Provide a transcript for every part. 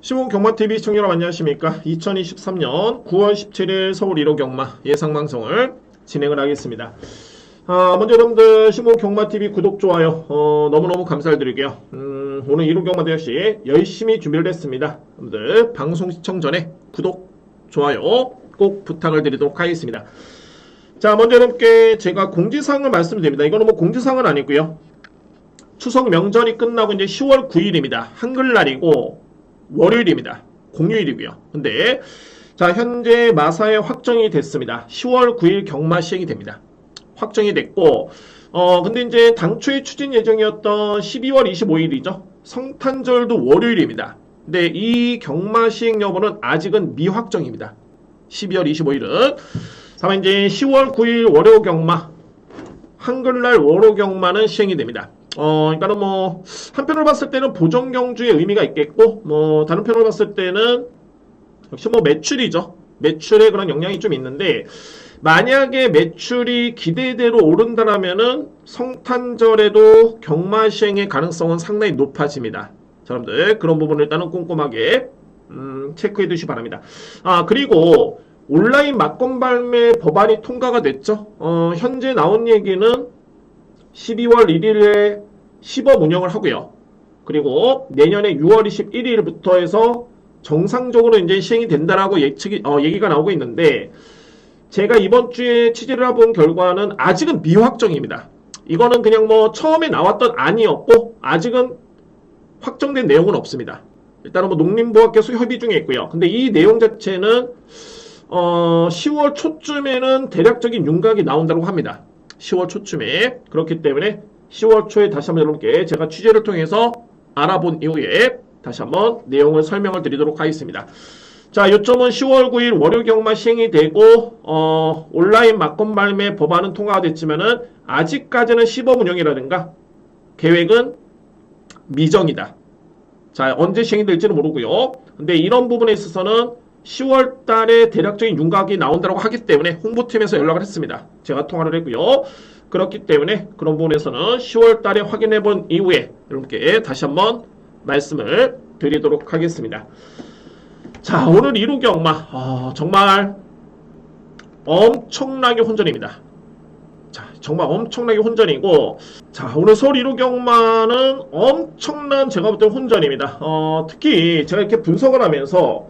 시공 경마TV 시청자 여러분 안녕하십니까. 2023년 9월 17일 서울 1호 경마 예상방송을 진행을 하겠습니다. 먼저 여러분들 시공 경마TV 구독, 좋아요 너무너무 감사드리고요. 오늘 1호 경마도 역시 열심히 준비를 했습니다. 여러분들 방송 시청 전에 구독, 좋아요 꼭 부탁을 드리도록 하겠습니다. 자, 먼저 여러분께 제가 공지사항을 말씀드립니다. 이거는 뭐 공지사항은 아니고요. 추석 명절이 끝나고 이제 10월 9일입니다. 한글날이고 월요일입니다. 공휴일이고요. 근데 자, 현재 마사에 확정이 됐습니다. 10월 9일 경마 시행이 됩니다. 확정이 됐고 근데 이제 당초에 추진 예정이었던 12월 25일이죠. 성탄절도 월요일입니다. 근데 이 경마 시행 여부는 아직은 미확정입니다. 12월 25일은 다만 이제 10월 9일 월요 경마, 한글날 월요 경마는 시행이 됩니다. 그러니까는 뭐 한편으로 봤을 때는 보정 경주의 의미가 있겠고, 뭐 다른 편으로 봤을 때는 역시 뭐 매출이죠. 매출에 그런 영향이 좀 있는데, 만약에 매출이 기대대로 오른다라면은 성탄절에도 경마 시행의 가능성은 상당히 높아집니다. 자, 여러분들 그런 부분을 일단은 꼼꼼하게 체크해 두시기 바랍니다. 그리고 온라인 막건 발매 법안이 통과가 됐죠. 현재 나온 얘기는 12월 1일에 시범 운영을 하고요. 그리고 내년에 6월 21일부터 해서 정상적으로 이제 시행이 된다라고 얘기가 나오고 있는데, 제가 이번 주에 취재를 해본 결과는 아직은 미확정입니다. 이거는 그냥 뭐 처음에 나왔던 안이었고 아직은 확정된 내용은 없습니다. 일단은 뭐 농림부와 계속 협의 중에 있고요. 근데 이 내용 자체는 10월 초쯤에는 대략적인 윤곽이 나온다고 합니다. 10월 초쯤에. 그렇기 때문에 10월 초에 다시 한번 여러분께 제가 취재를 통해서 알아본 이후에 다시 한번 내용을 설명을 드리도록 하겠습니다. 자, 요점은 10월 9일 월요 경마 시행이 되고 온라인 막건 발매 법안은 통과가 됐지만은 아직까지는 시범 운영이라든가 계획은 미정이다. 자, 언제 시행이 될지는 모르고요. 근데 이런 부분에 있어서는 10월 달에 대략적인 윤곽이 나온다고 하기 때문에 홍보팀에서 연락을 했습니다. 제가 통화를 했고요. 그렇기 때문에 그런 부분에서는 10월 달에 확인해 본 이후에 여러분께 다시 한번 말씀을 드리도록 하겠습니다. 자, 오늘 1호 경마 정말 엄청나게 혼전입니다. 자, 정말 엄청나게 혼전이고, 자, 오늘 서울 1호 경마는 엄청난 제가 볼 때 혼전입니다. 특히 제가 이렇게 분석을 하면서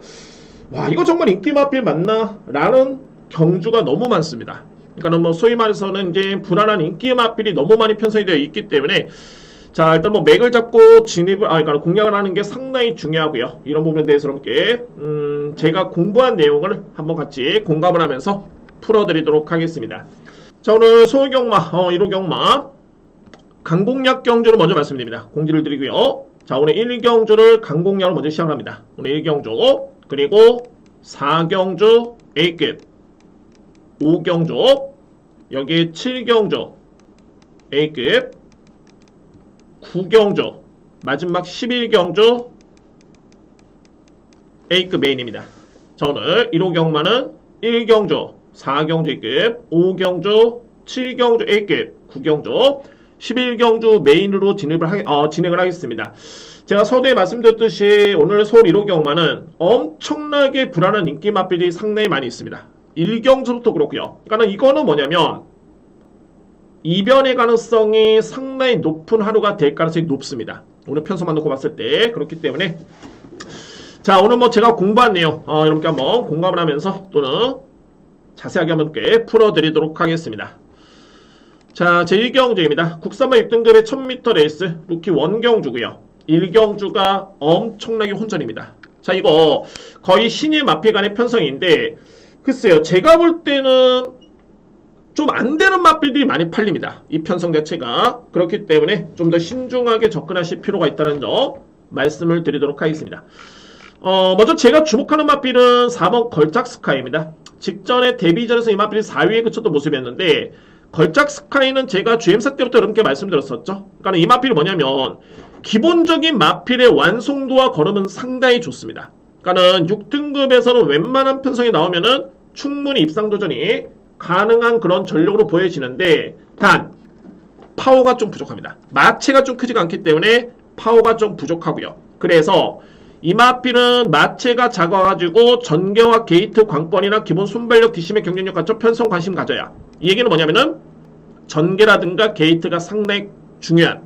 와, 이거 정말 인기 마필 맞나? 라는 경주가 너무 많습니다. 그러니까 뭐 소위 말해서는 이제 불안한 인기 마필이 너무 많이 편성이 되어 있기 때문에, 자, 일단 뭐 맥을 잡고 그러니까 공략을 하는 게 상당히 중요하고요. 이런 부분에 대해서 여러분께 제가 공부한 내용을 한번 같이 공감을 하면서 풀어드리도록 하겠습니다. 자, 오늘 서울 경마 1호 경마 강공략 경주를 먼저 말씀드립니다. 공지를 드리고요. 자, 오늘 1경주를 강공략으로 먼저 시작합니다. 오늘 1경주, 그리고 4경주 A급, 5경주, 여기 7경주 A급, 9경주, 마지막 11경주 A급 메인입니다. 자, 오늘 1호 경마는 1경주, 4경주 A급, 5경주, 7경주 A급, 9경주, 11경주 메인으로 진행을 하겠습니다. 제가 서두에 말씀드렸듯이 오늘 서울 1호 경마는 엄청나게 불안한 인기 마필이 상당히 많이 있습니다. 1경주부터 그렇고요. 그러니까 이거는 뭐냐면 이변의 가능성이 상당히 높은 하루가 될 가능성이 높습니다. 오늘 편성만 놓고 봤을 때. 그렇기 때문에 자, 오늘 뭐 제가 공부한 내용 여러분께 한번 공감을 하면서 또는 자세하게 한번 풀어드리도록 하겠습니다. 자, 제1경주입니다. 국산마 6등급의 1000m 레이스 루키 원경주고요. 1경주가 엄청나게 혼전입니다. 자, 이거 거의 신의 마필 간의 편성인데, 글쎄요, 제가 볼 때는 좀 안 되는 마필들이 많이 팔립니다. 이 편성 자체가. 그렇기 때문에 좀 더 신중하게 접근하실 필요가 있다는 점 말씀을 드리도록 하겠습니다. 먼저 제가 주목하는 마필은 4번 걸작 스카이입니다. 직전에 데뷔전에서 이 마필이 4위에 그쳤던 모습이었는데, 걸작 스카이는 제가 GM사 때부터 여러분께 말씀드렸었죠. 그러니까 이 마필이 뭐냐면 기본적인 마필의 완성도와 걸음은 상당히 좋습니다. 그러니까는 6등급에서는 웬만한 편성이 나오면은 충분히 입상 도전이 가능한 그런 전력으로 보여지는데, 단 파워가 좀 부족합니다. 마체가 좀 크지가 않기 때문에 파워가 좀 부족하고요. 그래서 이 마필은 마체가 작아가지고 전개와 게이트 관건이나 기본 순발력, 뒷심의 경쟁력 갖춰 편성 관심 가져야. 이 얘기는 뭐냐면은 전개라든가 게이트가 상당히 중요한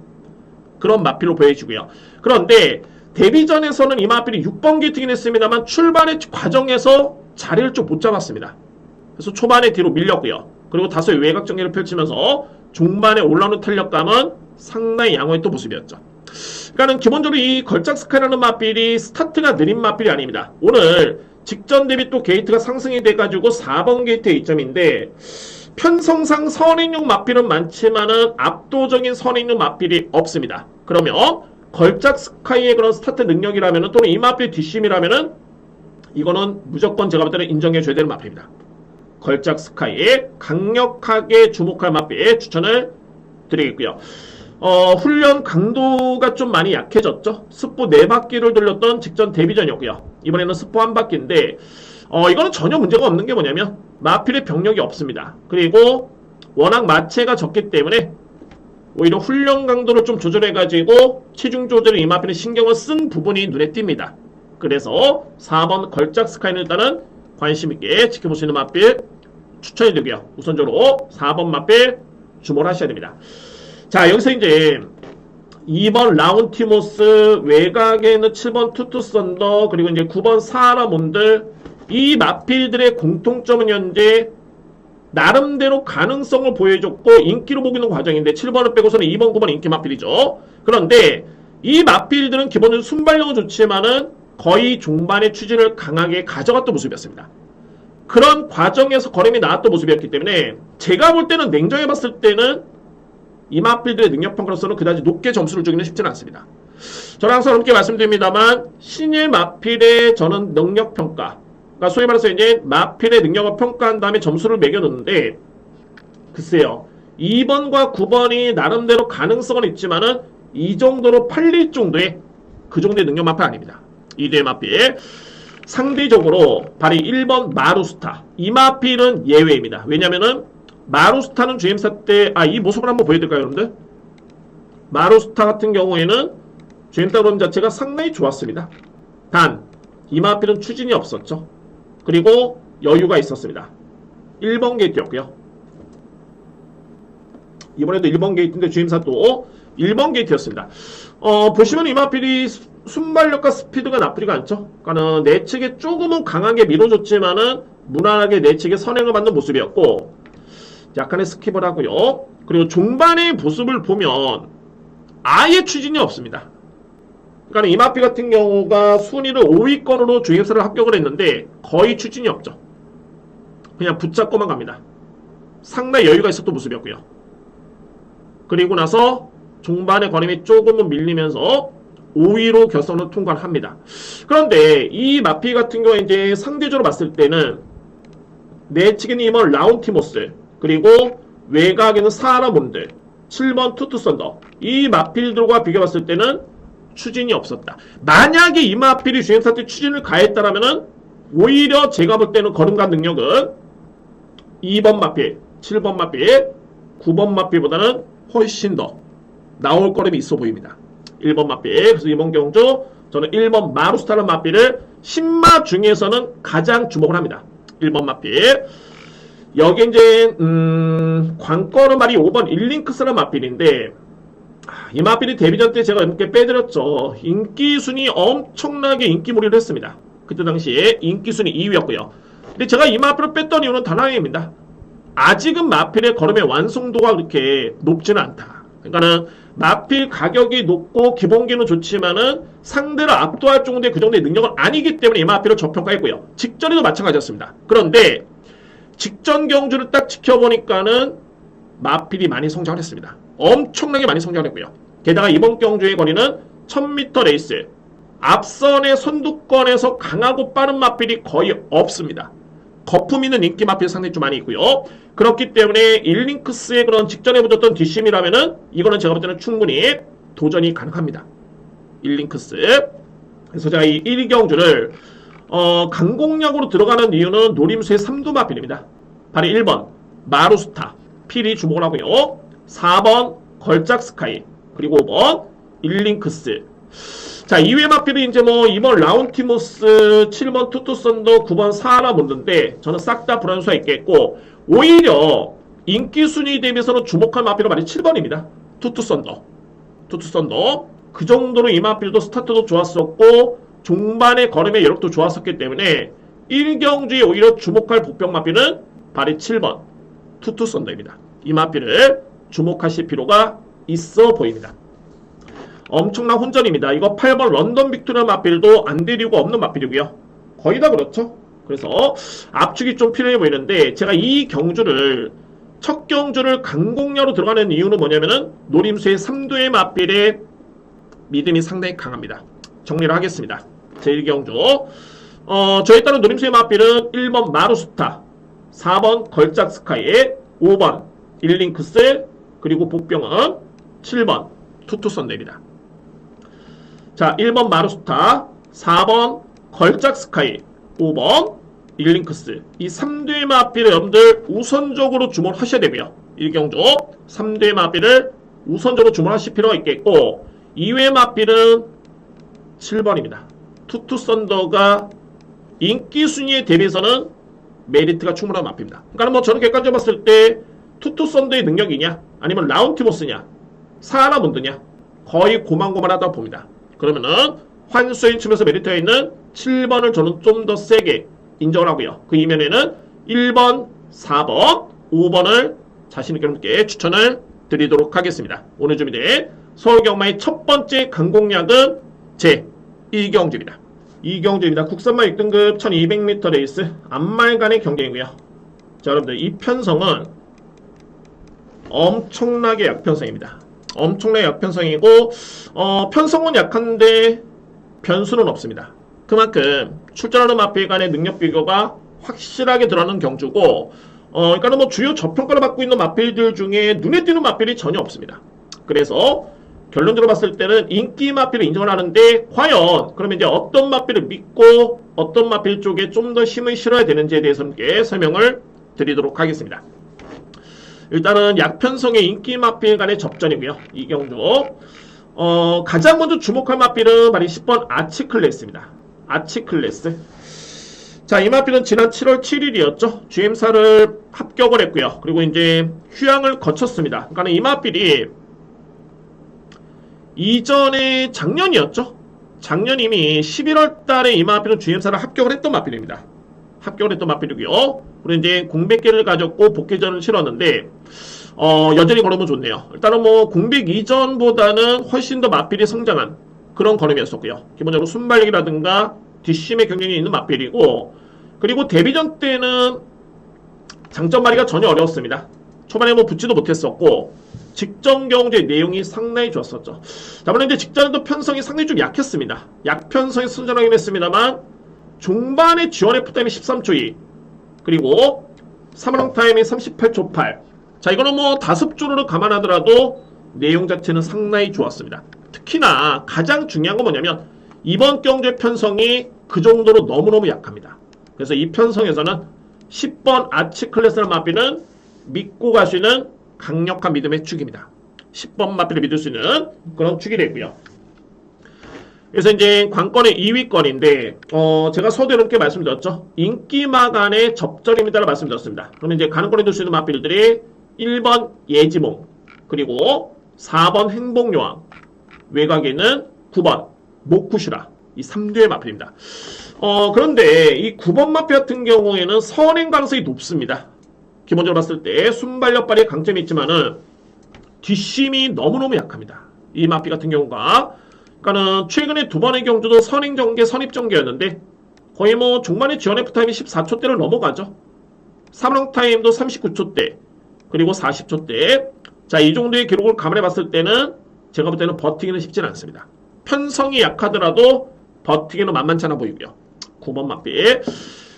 그런 마필로 보여지고요. 그런데 데뷔전에서는 이 마필이 6번 게이트긴 했습니다만 출발의 과정에서 자리를 좀 못 잡았습니다. 그래서 초반에 뒤로 밀렸고요. 그리고 다소의 외곽 전개를 펼치면서 중반에 올라오는 탄력감은 상당히 양호했던 모습이었죠. 그러니까는 기본적으로 이 걸작 스카이라는 마필이 스타트가 느린 마필이 아닙니다. 오늘 직전 대비 또 게이트가 상승이 돼가지고 4번 게이트의 2점인데 편성상 선행용 마필은 많지만은 압도적인 선행용 마필이 없습니다. 그러면 걸작 스카이의 그런 스타트 능력이라면은 또는 이 마필 뒷심이라면은 이거는 무조건 제가 볼 때는 인정해줘야 되는 마필입니다. 걸작 스카이에 강력하게 주목할 마필 추천을 드리겠고요. 훈련 강도가 좀 많이 약해졌죠. 스포 4바퀴를 돌렸던 직전 데뷔전이었고요. 이번에는 스포 1바퀴인데 이거는 전혀 문제가 없는 게 뭐냐면 마필의 병력이 없습니다. 그리고 워낙 마체가 적기 때문에 오히려 훈련 강도를 좀 조절해가지고 체중 조절에 이 마필은 신경을 쓴 부분이 눈에 띕니다. 그래서 4번 걸작 스카이는 일단은 관심있게 지켜볼 수 있는 마필 추천해드리고요. 우선적으로 4번 마필 주목을 하셔야 됩니다. 자, 여기서 이제 2번 라운티모스, 외곽에 있는 7번 투투 썬더, 그리고 이제 9번 사하라몬들, 이 마필들의 공통점은 현재 나름대로 가능성을 보여줬고 인기로 보고 있는 과정인데 7번을 빼고서는 2번, 9번 인기 마필이죠. 그런데 이 마필들은 기본적으로 순발력은 좋지만은 거의 중반의 추진을 강하게 가져갔던 모습이었습니다. 그런 과정에서 걸음이 나왔던 모습이었기 때문에 제가 볼 때는 냉정해 봤을 때는 이 마필들의 능력평가로서는 그다지 높게 점수를 주기는 쉽지는 않습니다. 저는 항상 이렇게 말씀드립니다만 신일 마필의 저는 능력평가, 그러니까 소위 말해서 이제 마필의 능력을 평가한 다음에 점수를 매겨놓는데 글쎄요 2번과 9번이 나름대로 가능성은 있지만은 이 정도로 팔릴 정도의 그 정도의 능력 마필 아닙니다. 이대의 마필 상대적으로 바로 1번 마루스타, 이 마필은 예외입니다. 왜냐면은 마루스타는 주임사 때 이 모습을 한번 보여드릴까요 여러분들? 마루스타 같은 경우에는 주임사 그림 자체가 상당히 좋았습니다. 단 이 마필은 추진이 없었죠. 그리고 여유가 있었습니다. 1번 게이트였고요. 이번에도 1번 게이트인데 주임사도 1번 게이트였습니다. 보시면 이 마필이 순발력과 스피드가 나쁘지가 않죠. 그러니까는 내측에 조금은 강하게 밀어줬지만은 무난하게 내측에 선행을 받는 모습이었고 약간의 스킵을 하고요. 그리고 중반의 모습을 보면 아예 추진이 없습니다. 그러니까 이 마필 같은 경우가 순위를 5위권으로 주행사를 합격을 했는데 거의 추진이 없죠. 그냥 붙잡고만 갑니다. 상당히 여유가 있었던 모습이었고요. 그리고 나서 중반의 걸음이 조금은 밀리면서 5위로 결선을 통과를 합니다. 그런데 이 마필 같은 경우에 이제 상대적으로 봤을 때는 내측에는 이번 라운티모스, 그리고 외곽에는 사하라몬들, 7번 투투 썬더, 이 마필들과 비교해봤을 때는 추진이 없었다. 만약에 이 마필이 주행사 때 추진을 가했다라면은 오히려 제가 볼 때는 걸음간 능력은 2번 마필, 7번 마필, 9번 마필보다는 훨씬 더 나올 걸음이 있어 보입니다. 1번 마필. 그래서 이번 경주 저는 1번 마루스타라는 마필을 신마 중에서는 가장 주목을 합니다. 1번 마필. 여기 이제 관건은 말이 5번 일링크스라는 마필인데 이 마필이 데뷔전 때 제가 이렇게 빼드렸죠. 인기순위 엄청나게 인기몰이를 했습니다. 그때 당시에 인기순위 2위였고요. 근데 제가 이 마필을 뺐던 이유는 단 하나입니다. 아직은 마필의 걸음의 완성도가 그렇게 높지는 않다. 그러니까는 마필 가격이 높고 기본기는 좋지만은 상대를 압도할 정도의 그 정도의 능력은 아니기 때문에 이 마필을 저평가했고요. 직전에도 마찬가지였습니다. 그런데 직전 경주를 딱 지켜보니까는 마필이 많이 성장을 했습니다. 엄청나게 많이 성장을 했고요. 게다가 이번 경주의 거리는 1000m 레이스, 앞선의 선두권에서 강하고 빠른 마필이 거의 없습니다. 거품 있는 인기 마필 상당히 좀 많이 있고요. 그렇기 때문에 일링크스의 그런 직전에 붙었던 뒷심이라면은 이거는 제가 볼 때는 충분히 도전이 가능합니다. 일링크스. 그래서 제가 이 1경주를 강공략으로 들어가는 이유는 노림수의 3두 마필입니다. 바로 1번 마루스타 필히 주목을 하고요. 4번 걸작 스카이, 그리고 5번 일링크스. 자, 이외 마필은 이제 뭐 2번 라운티모스, 7번 투투썬더, 9번 사하라몬드인데 저는 싹 다 불안수가 있겠고, 오히려 인기 순위 대비해서는 주목할 마필은 말이 7번입니다. 투투썬더. 그 정도로 이 마필도 스타트도 좋았었고 종반의 걸음의 여력도 좋았었기 때문에 1경주에 오히려 주목할 복병 마필은 발이 7번 투투썬더입니다. 이 마필을 주목하실 필요가 있어 보입니다. 엄청난 혼전입니다. 이거 8번 런던 빅토리아 마필도 안 될 이유가 없는 마필이고요. 거의 다 그렇죠. 그래서 압축이 좀 필요해 보이는데 제가 이 경주를 첫 경주를 강공녀로 들어가는 이유는 뭐냐면은 노림수의 3도의 마필의 믿음이 상당히 강합니다. 정리를 하겠습니다. 제1경주 저에 따른 노림수의 마필은 1번 마루스타, 4번 걸작스카이, 5번 일링크스, 그리고 복병은 7번 투투썬더입니다. 자, 1번 마루스타, 4번 걸작스카이, 5번 일링크스. 이 3대의 마필을 여러분들 우선적으로 주목을 하셔야 되고요. 1경주 3대의 마필을 우선적으로 주목하실 필요가 있겠고, 2회 마필은 7번입니다. 투투썬더가 인기 순위에 대비해서는 메리트가 충분한 마필입니다. 그러니까 뭐 저는 객관적으로 봤을 때 투투썬더의 능력이냐, 아니면 라운티모스냐, 사하라몬드냐, 거의 고만고만하다 봅니다. 그러면은 환수인 춤에서 메리트가 있는 7번을 저는 좀 더 세게 인정을 하고요. 그 이면에는 1번, 4번, 5번을 자신있게 여러분께 추천을 드리도록 하겠습니다. 오늘 준비된 서울경마의 첫 번째 강공략은 제 2경주입니다. 2경주입니다. 국산마 6등급 1200m 레이스 앞말간의 경쟁이고요. 자, 여러분들 이 편성은 엄청나게 약편성입니다. 엄청나게 약편성이고 편성은 약한데 변수는 없습니다. 그만큼 출전하는 마필 간의 능력 비교가 확실하게 드러나는 경주고 그러니까 뭐 주요 저평가를 받고 있는 마필들 중에 눈에 띄는 마필이 전혀 없습니다. 그래서 결론적으로 봤을 때는 인기 마필을 인정을 하는데 과연 그러면 이제 어떤 마필을 믿고 어떤 마필 쪽에 좀 더 힘을 실어야 되는지에 대해서 함께 설명을 드리도록 하겠습니다. 일단은 약편성의 인기 마필 간의 접전이고요. 이 경주 가장 먼저 주목할 마필은 바로 10번 아치클래스입니다. 아치클래스. 자, 이 마필은 지난 7월 7일이었죠. GM사를 합격을 했고요. 그리고 이제 휴양을 거쳤습니다. 그러니까 이 마필이 이전에 작년이었죠. 작년 이미 11월 달에 이 마필은 GM사를 합격을 했던 마필입니다. 합격을 했던 마필이고요. 그리고 이제 공백기를 가졌고 복귀전을 치렀는데 여전히 걸으면 좋네요. 일단은 뭐 공백 이전보다는 훨씬 더 마필이 성장한 그런 걸음이었었고요. 기본적으로 순발력이라든가 뒷심의 경쟁이 있는 마필이고, 그리고 데뷔전 때는 장점 발휘가 전혀 어려웠습니다. 초반에 뭐 붙지도 못했었고 직전 경주의 내용이 상당히 좋았었죠. 자, 물론 이제 직전에도 편성이 상당히 좀 약했습니다. 약편성이 선전하긴 했습니다만 중반에 지원F 타임이 13초 2, 그리고 3랑 타임이 38초 8. 자, 이거는 뭐 다습조를 감안하더라도 내용 자체는 상당히 좋았습니다. 특히나 가장 중요한 건 뭐냐면 이번 경주의 편성이 그 정도로 너무너무 약합니다. 그래서 이 편성에서는 10번 아치클래스라는 마필은 믿고 갈 수 있는 강력한 믿음의 축입니다. 10번 마필을 믿을 수 있는 그런 축이 되고요. 그래서 이제 관건의 2위권인데 제가 서두에 이렇게 말씀드렸죠. 인기마 간의 접전입니다라고 말씀드렸습니다. 그러면 이제 가능권에 둘 수 있는 마필들이 1번 예지몽, 그리고 4번 행복요왕, 외곽에 있는 9번 모쿠슈라, 이 3두의 마필입니다. 그런데 이 9번 마필 같은 경우에는 선행 가능성이 높습니다. 기본적으로 봤을 때 순발력 발휘의 강점이 있지만은 뒷심이 너무너무 약합니다. 이 마필 같은 경우가 그러니까는 최근에 두 번의 경주도 선행전개, 선입전개였는데 거의 뭐 종반의 지원F 타임이 14초대를 넘어가죠. 3랑 타임도 39초대, 그리고 40초대. 자, 이 정도의 기록을 감안해 봤을 때는 제가 볼 때는 버티기는 쉽지는 않습니다. 편성이 약하더라도 버티기는 만만치 않아 보이고요. 9번 마필.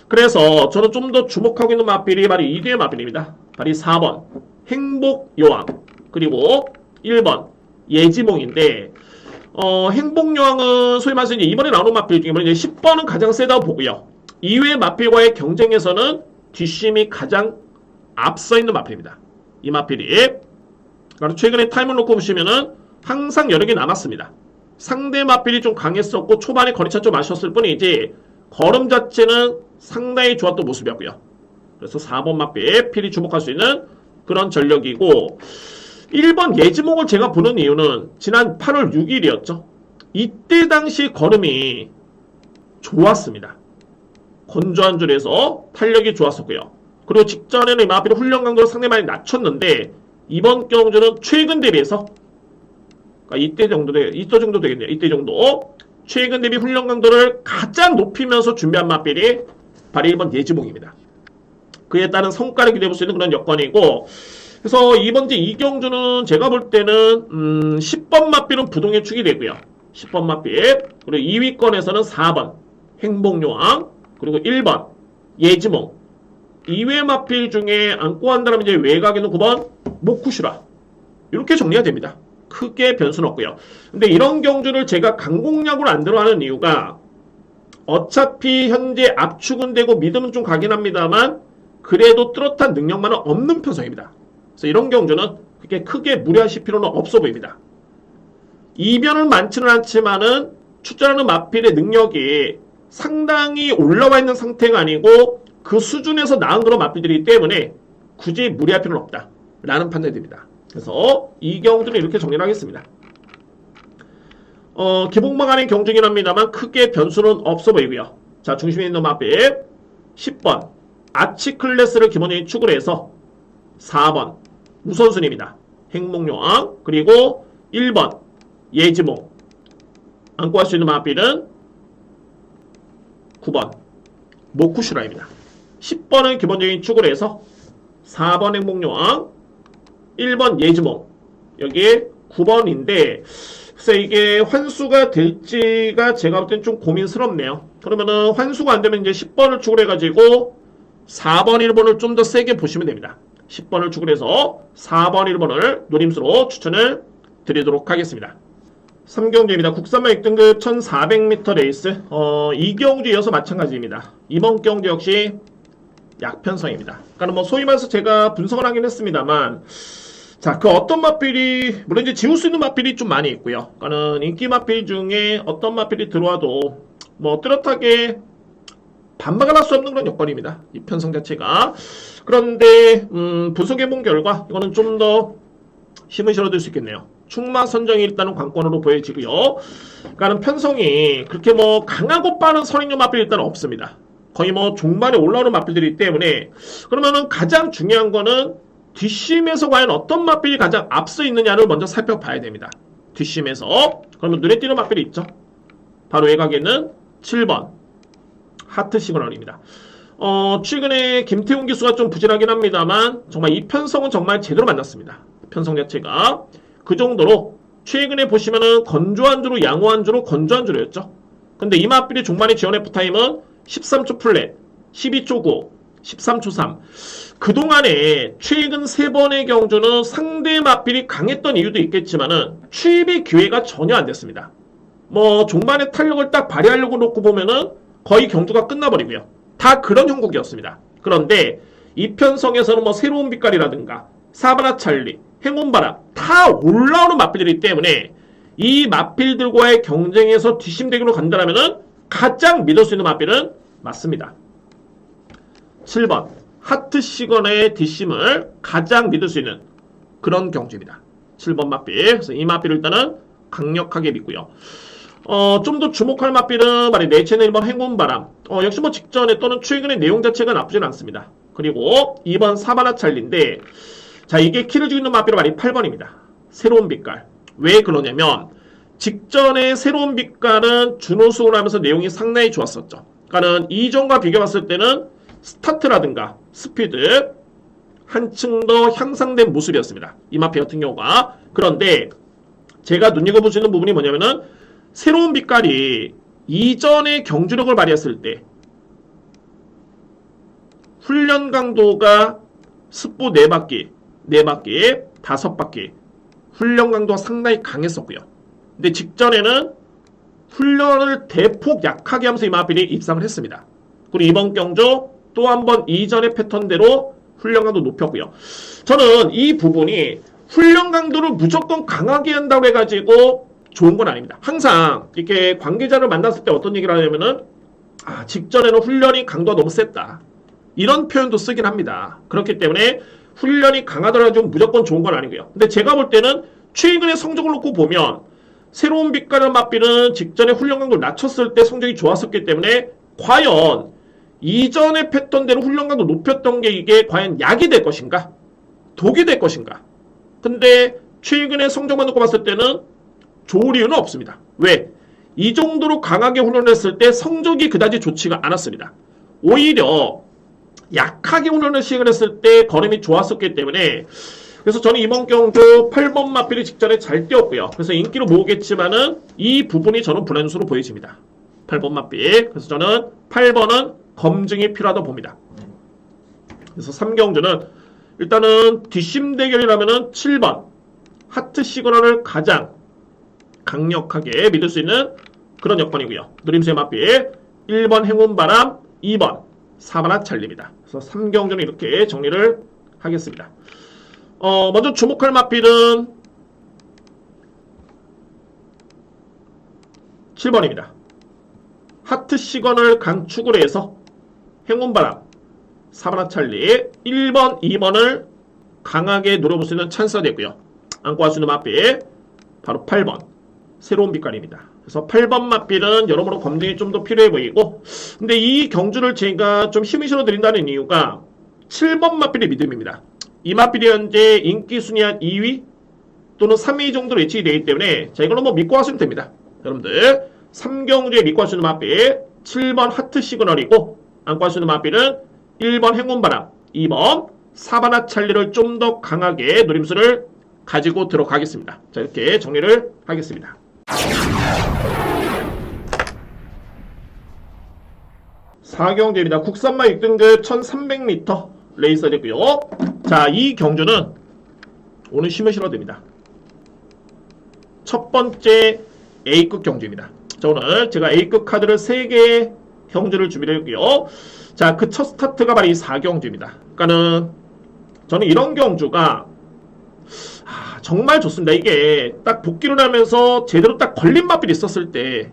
그래서 저는 좀 더 주목하고 있는 마필이 바로 2뒤의 마필입니다. 바로 4번 행복요왕, 그리고 1번 예지몽인데 행복요왕은 소위 말해서 이번에 나오는 마필 중에 10번은 가장 세다고 보고요. 이외의 마필과의 경쟁에서는 뒷심이 가장 앞서 있는 마필입니다. 이 마필이 최근에 타임을 놓고 보시면은 항상 여러 개 남았습니다. 상대 맞필이 좀 강했었고 초반에 거리차 좀 아쉬웠을 뿐이지 걸음 자체는 상당히 좋았던 모습이었고요. 그래서 4번 맞필 필히 주목할 수 있는 그런 전력이고 1번 예지몽을 제가 보는 이유는 지난 8월 6일이었죠. 이때 당시 걸음이 좋았습니다. 건조한 줄에서 탄력이 좋았었고요. 그리고 직전에는 이 마필의 훈련 강도를 상당히 많이 낮췄는데 이번 경주는 최근 대비해서 이때 정도 되겠네요. 이때 정도 최근 대비 훈련 강도를 가장 높이면서 준비한 마필이 바로 1번 예지몽입니다. 그에 따른 성과를 기대해 볼 수 있는 그런 여건이고 그래서 이번째 이 경주는 제가 볼 때는 10번 마필은 부동의 축이 되고요. 10번 마필 그리고 2위권에서는 4번 행복요왕 그리고 1번 예지몽 2회 마필 중에 안고 한다면 이제 외곽에는 9번 모쿠슈라 이렇게 정리가 됩니다. 크게 변수는 없고요. 근데 이런 경주를 제가 강공략으로 안 들어가는 이유가 어차피 현재 압축은 되고 믿음은 좀 가긴 합니다만 그래도 뚜렷한 능력만은 없는 편성입니다. 그래서 이런 경주는 그렇게 크게 무리하실 필요는 없어 보입니다. 이변은 많지는 않지만은 출전하는 마필의 능력이 상당히 올라와 있는 상태가 아니고 그 수준에서 나은 그런 마필들이기 때문에 굳이 무리할 필요는 없다 라는 판단이 됩니다. 그래서 이 경주는 이렇게 정리를 하겠습니다. 기복막 안의 경주긴 합니다만 크게 변수는 없어 보이고요. 자, 중심에 있는 마필 10번 아치클래스를 기본적인 축으로 해서 4번 우선순위입니다. 행복요왕 그리고 1번 예지몽 안고 할 수 있는 마필은 9번 모쿠슈라입니다. 10번은 기본적인 축으로 해서 4번 행복요왕 1번 예지몽 여기에 9번인데 그래서 이게 환수가 될지가 제가 볼 땐 좀 고민스럽네요. 그러면은 환수가 안 되면 이제 10번을 축으로 해가지고 4번 1번을 좀 더 세게 보시면 됩니다. 10번을 축으로 해서 4번 1번을 노림수로 추천을 드리도록 하겠습니다. 3경주입니다. 국산마 6등급 1400m 레이스 이 경주 이어서 마찬가지입니다. 이번 경주 역시 약편성입니다. 그러니까 뭐 소위 말해서 제가 분석을 하긴 했습니다만 자, 그 어떤 마필이 물론 이제 지울 수 있는 마필이 좀 많이 있고요. 그러니까는 인기 마필 중에 어떤 마필이 들어와도 뭐 뚜렷하게 반박을 할 수 없는 그런 여건입니다. 이 편성 자체가. 그런데 분석해본 결과 이거는 좀 더 힘을 실어줄 수 있겠네요. 충마 선정이 일단은 관건으로 보여지고요. 그러니까는 편성이 그렇게 뭐 강하고 빠른 선행용 마필이 일단 없습니다. 거의 뭐 종반에 올라오는 마필들이기 때문에 그러면은 가장 중요한 거는 뒷심에서 과연 어떤 마필이 가장 앞서 있느냐를 먼저 살펴봐야 됩니다. 뒷심에서 그러면 눈에 띄는 마필이 있죠. 바로 외곽에는 7번 하트 시그널입니다. 최근에 김태훈 기수가 좀 부진하긴 합니다만 정말 이 편성은 정말 제대로 만났습니다. 편성 자체가 그 정도로 최근에 보시면은 건조한 주로 양호한 주로 건조한 주로였죠. 근데 이 마필이 종반의 지원 F타임은 13초 플랫, 12초 9, 13초 3. 그동안에 최근 3번의 경주는 상대 마필이 강했던 이유도 있겠지만은 추입의 기회가 전혀 안 됐습니다. 뭐 종반의 탄력을 딱 발휘하려고 놓고 보면은 거의 경주가 끝나버리고요. 다 그런 형국이었습니다. 그런데 이 편성에서는 뭐 새로운 빛깔이라든가 사바나 찰리, 행운바람 다 올라오는 마필들이기 때문에 이 마필들과의 경쟁에서 뒷심대기로 간다면은 가장 믿을 수 있는 마필은 맞습니다. 7번 하트 시건의 뒷심을 가장 믿을 수 있는 그런 경주입니다. 7번 마필. 그래서 이 마필을 일단은 강력하게 믿고요. 좀 더 주목할 마필은 말이 내체는 1번 행운바람. 역시 뭐 직전에 또는 최근의 내용 자체가 나쁘진 않습니다. 그리고 2번 사바나 찰리인데 자, 이게 키를 주고 있는 마필은 말이 8번입니다. 새로운 빛깔. 왜 그러냐면 직전에 새로운 빛깔은 준우승을 하면서 내용이 상당히 좋았었죠. 그러니까는 이전과 비교해봤을 때는 스타트라든가 스피드 한층 더 향상된 모습이었습니다. 이 마필 같은 경우가. 그런데 제가 눈여겨보시는 부분이 뭐냐면은 새로운 빛깔이 이전의 경주력을 발휘했을 때 훈련 강도가 습보 4바퀴, 5바퀴 훈련 강도가 상당히 강했었고요. 근데 직전에는 훈련을 대폭 약하게 하면서 이 마필이 입상을 했습니다. 그리고 이번 경주 또 한 번 이전의 패턴대로 훈련 강도 높였고요. 저는 이 부분이 훈련 강도를 무조건 강하게 한다고 해가지고 좋은 건 아닙니다. 항상 이렇게 관계자를 만났을 때 어떤 얘기를 하냐면은 직전에는 훈련이 강도가 너무 셌다. 이런 표현도 쓰긴 합니다. 그렇기 때문에 훈련이 강하더라도 무조건 좋은 건 아니고요. 근데 제가 볼 때는 최근의 성적을 놓고 보면 새로운 빛깔의 맞비는 직전에 훈련 강도를 낮췄을 때 성적이 좋았었기 때문에 과연 이전의 패턴대로 훈련 강도 높였던 게 이게 과연 약이 될 것인가? 독이 될 것인가? 근데 최근의 성적만 놓고 봤을 때는 좋을 이유는 없습니다. 왜? 이 정도로 강하게 훈련했을 때 성적이 그다지 좋지가 않았습니다. 오히려 약하게 훈련을 시작했을 때 걸음이 좋았었기 때문에 그래서 저는 이번 경주 8번 맞비를 직전에 잘 뛰었고요. 그래서 인기로 모으겠지만은 이 부분이 저는 불안수로 보여집니다. 8번 맞비. 그래서 저는 8번은 검증이 필요하다고 봅니다. 그래서 3경주는 일단은 뒷심 대결이라면은 7번 하트 시그널을 가장 강력하게 믿을 수 있는 그런 여건이고요. 누림수의 맞비 1번 행운바람, 2번 사바나 찰리입니다. 그래서 3경주는 이렇게 정리를 하겠습니다. 먼저 주목할 맞비는 7번입니다. 하트 시건을 강축을 해서 행운바람, 사바나 찰리 1번, 2번을 강하게 노려볼 수 있는 찬스가 됐고요. 안고 할 수 있는 맞비 바로 8번 새로운 빛깔입니다. 그래서 8번 맞비는 여러모로 검증이 좀 더 필요해 보이고 근데 이 경주를 제가 좀 힘을 실어 드린다는 이유가 7번 맞비의 믿음입니다. 이 맞비이 현재 인기 순위 한 2위 또는 3위 정도로 예측이 되기 때문에 자 이거는 뭐 믿고 하시면 됩니다. 여러분들 3경주에 믿고 할 수 있는 맞비 7번 하트 시그널이고 안고 할 수 있는 맞비는 1번 행운바람 2번 사바나 찰리를 좀 더 강하게 노림수를 가지고 들어가겠습니다. 자 이렇게 정리를 하겠습니다. 사경주입니다. 국산마 6등급 1300m 레이서 됐고요. 자, 이 경주는 오늘 힘을 실어야 됩니다. 첫 번째 A급 경주입니다. 자, 오늘 제가 A급 카드를 3개의 경주를 준비를 했고요. 자, 그 첫 스타트가 바로 이 4경주입니다. 그러니까는 저는 이런 경주가 정말 좋습니다. 이게 딱 복귀를 하면서 제대로 딱 걸린 맛들이 있었을 때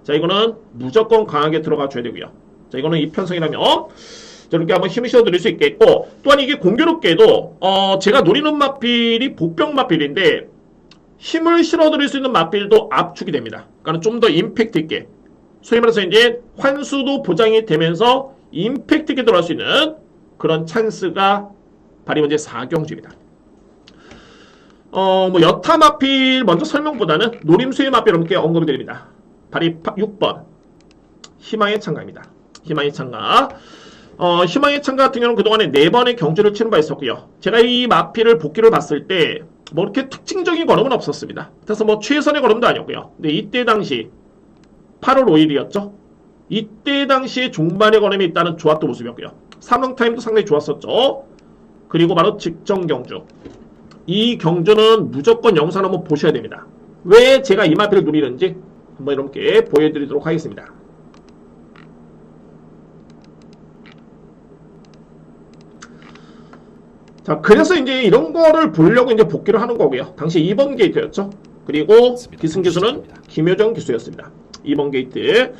자 이거는 무조건 강하게 들어가 줘야 되고요. 자 이거는 이편성이라면 저렇게 한번 힘을 실어 드릴 수 있겠고 또한 이게 공교롭게도 제가 노리는 맛필이 복병 맛필인데 힘을 실어 드릴 수 있는 맛필도 압축이 됩니다. 그러니까 좀 더 임팩트 있게 소위 말해서 이제 환수도 보장이 되면서 임팩트 있게 들어갈 수 있는 그런 찬스가 바로 현재 4경주입니다. 뭐 여타 마필 먼저 설명보다는 노림수의 마필 이렇게 언급이 드립니다. 바로 6번 희망의 창가입니다. 희망의 창가. 희망의 창가 같은 경우는 그동안에 4번의 경주를 치는 바 있었고요. 제가 이 마필을 복귀를 봤을 때 뭐 이렇게 특징적인 걸음은 없었습니다. 그래서 뭐 최선의 걸음도 아니었고요. 근데 이때 당시 8월 5일이었죠. 이때 당시에 종반의 걸음이 있다는 좋았던 모습이었고요. 3등 타임도 상당히 좋았었죠. 그리고 바로 직전 경주. 이 경주는 무조건 영상 한번 보셔야 됩니다. 왜 제가 이 마필을 누리는지 한번 이렇게 보여드리도록 하겠습니다. 자, 그래서 이제 이런 거를 보려고 이제 복귀를 하는 거고요. 당시 2번 게이트였죠. 그리고 기승 기수는 김효정 기수였습니다. 2번 게이트.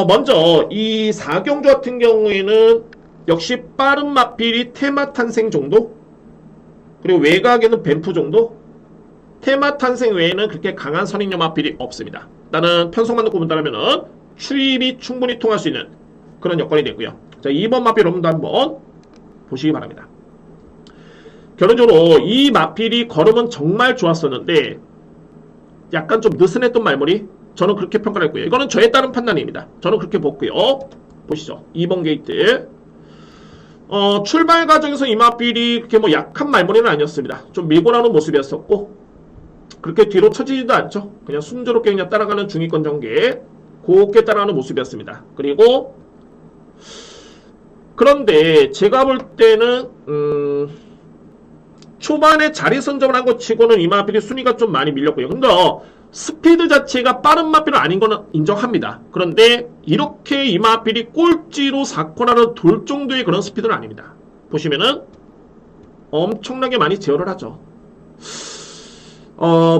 먼저 이 4경주 같은 경우에는 역시 빠른 마필이 테마 탄생 정도? 그리고 외곽에는 뱀프 정도? 테마 탄생 외에는 그렇게 강한 선익력 마필이 없습니다. 일단은 편성만 놓고 본다면은 추입이 충분히 통할 수 있는 그런 여건이 되고요. 자, 2번 마필 여러분도 한번 보시기 바랍니다. 결론적으로 이 마필이 걸음은 정말 좋았었는데 약간 좀 느슨했던 말머리 저는 그렇게 평가를 했고요. 이거는 저에 따른 판단입니다. 저는 그렇게 봤고요. 보시죠. 2번 게이트. 출발 과정에서 이 마필이 그렇게 뭐 약한 말머리는 아니었습니다. 좀 밀고 나오는 모습이었었고 그렇게 뒤로 처지지도 않죠. 그냥 순조롭게 그냥 따라가는 중위권 전개 곱게 따라가는 모습이었습니다. 그리고 그런데 제가 볼 때는 초반에 자리 선점을 한 것 치고는 이 마필이 순위가 좀 많이 밀렸고요. 근데 스피드 자체가 빠른 마필은 아닌 거는 인정합니다. 그런데 이렇게 이 마필이 꼴찌로 4코너를 돌 정도의 그런 스피드는 아닙니다. 보시면은 엄청나게 많이 제어를 하죠.